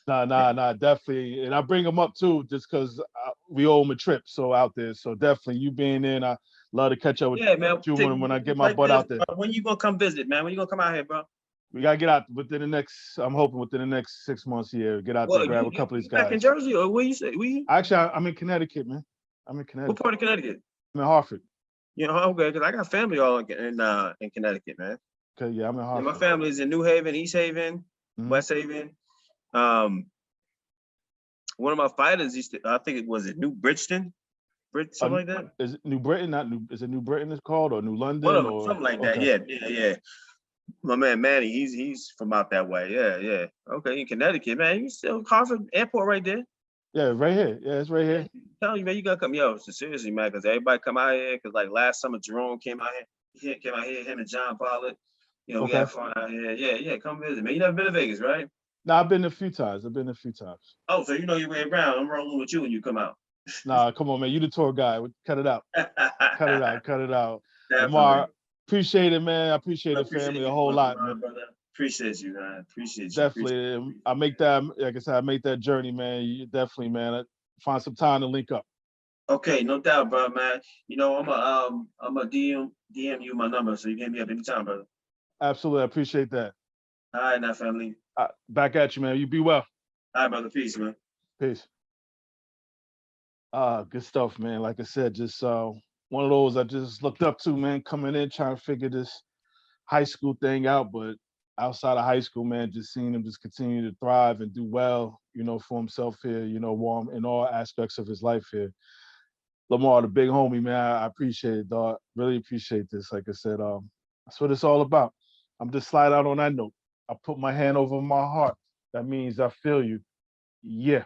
Nah, definitely. And I bring him up too, just because we owe him a trip. So out there. So definitely, you being in, I love to catch up with Yeah, man. you when I get my Like butt this, out there. bro. When you gonna come visit, man? When you gonna come out here, bro? We gotta get out within the next. I'm hoping within the next 6 months here. Get out there, Well, grab you a couple of these you back in guys. Jersey or where you say? Actually, I'm in Connecticut, man. I'm in What Connecticut. part of Connecticut? I'm in Hartford. Okay, because I got family all in Connecticut, man. Okay, yeah, I'm in Yeah, my Hartford. family's in New Haven, East Haven, West Haven. One of my fighters I think it was New Bridgeton, something like that. Is it New Britain? Not New. Is it New Britain? It's called or New One London of them, or something like that. okay. Yeah. My man Manny, he's from out that way. Yeah. Okay, in Connecticut, man. You still Hartford Airport right there. Yeah, right here. Yeah, it's right here. Tell you, man, you gotta come. Yo, so seriously, man, because everybody come out here. Because like last summer, Jerome came out here. He came out here. Him and John Pollard. We Okay. had fun out here. Yeah. Come visit, man. You never been to Vegas, right? Nah, I've been a few times. Oh, so you know your way around. I'm rolling with you when you come out. Nah, come on, man. You the tour guy. Cut it out. Cut it out. Cut it out. Definitely. LaMar, appreciate it, man. I appreciate I the appreciate family a you, whole lot, man. brother. Appreciate you, man. Appreciate you. Definitely. I make that, like I said, I make that journey, man. You definitely, man. Find some time to link up. Okay, no doubt, bro, man. I'm a DM you my number so you can hit me up anytime, brother. Absolutely. I appreciate that. All right, now, family. Back at you, man. You be well. All right, brother. Peace, man. Peace. Good stuff, man. Like I said, just one of those I just looked up to, man, coming in, trying to figure this high school thing out. But outside of high school, man, just seeing him just continue to thrive and do well, for himself here, warm in all aspects of his life here. LaMar, the big homie, man, I appreciate it, dog. Really appreciate this. Like I said, that's what it's all about. I'm just slide out on that note. I put my hand over my heart. That means I feel you. Yeah.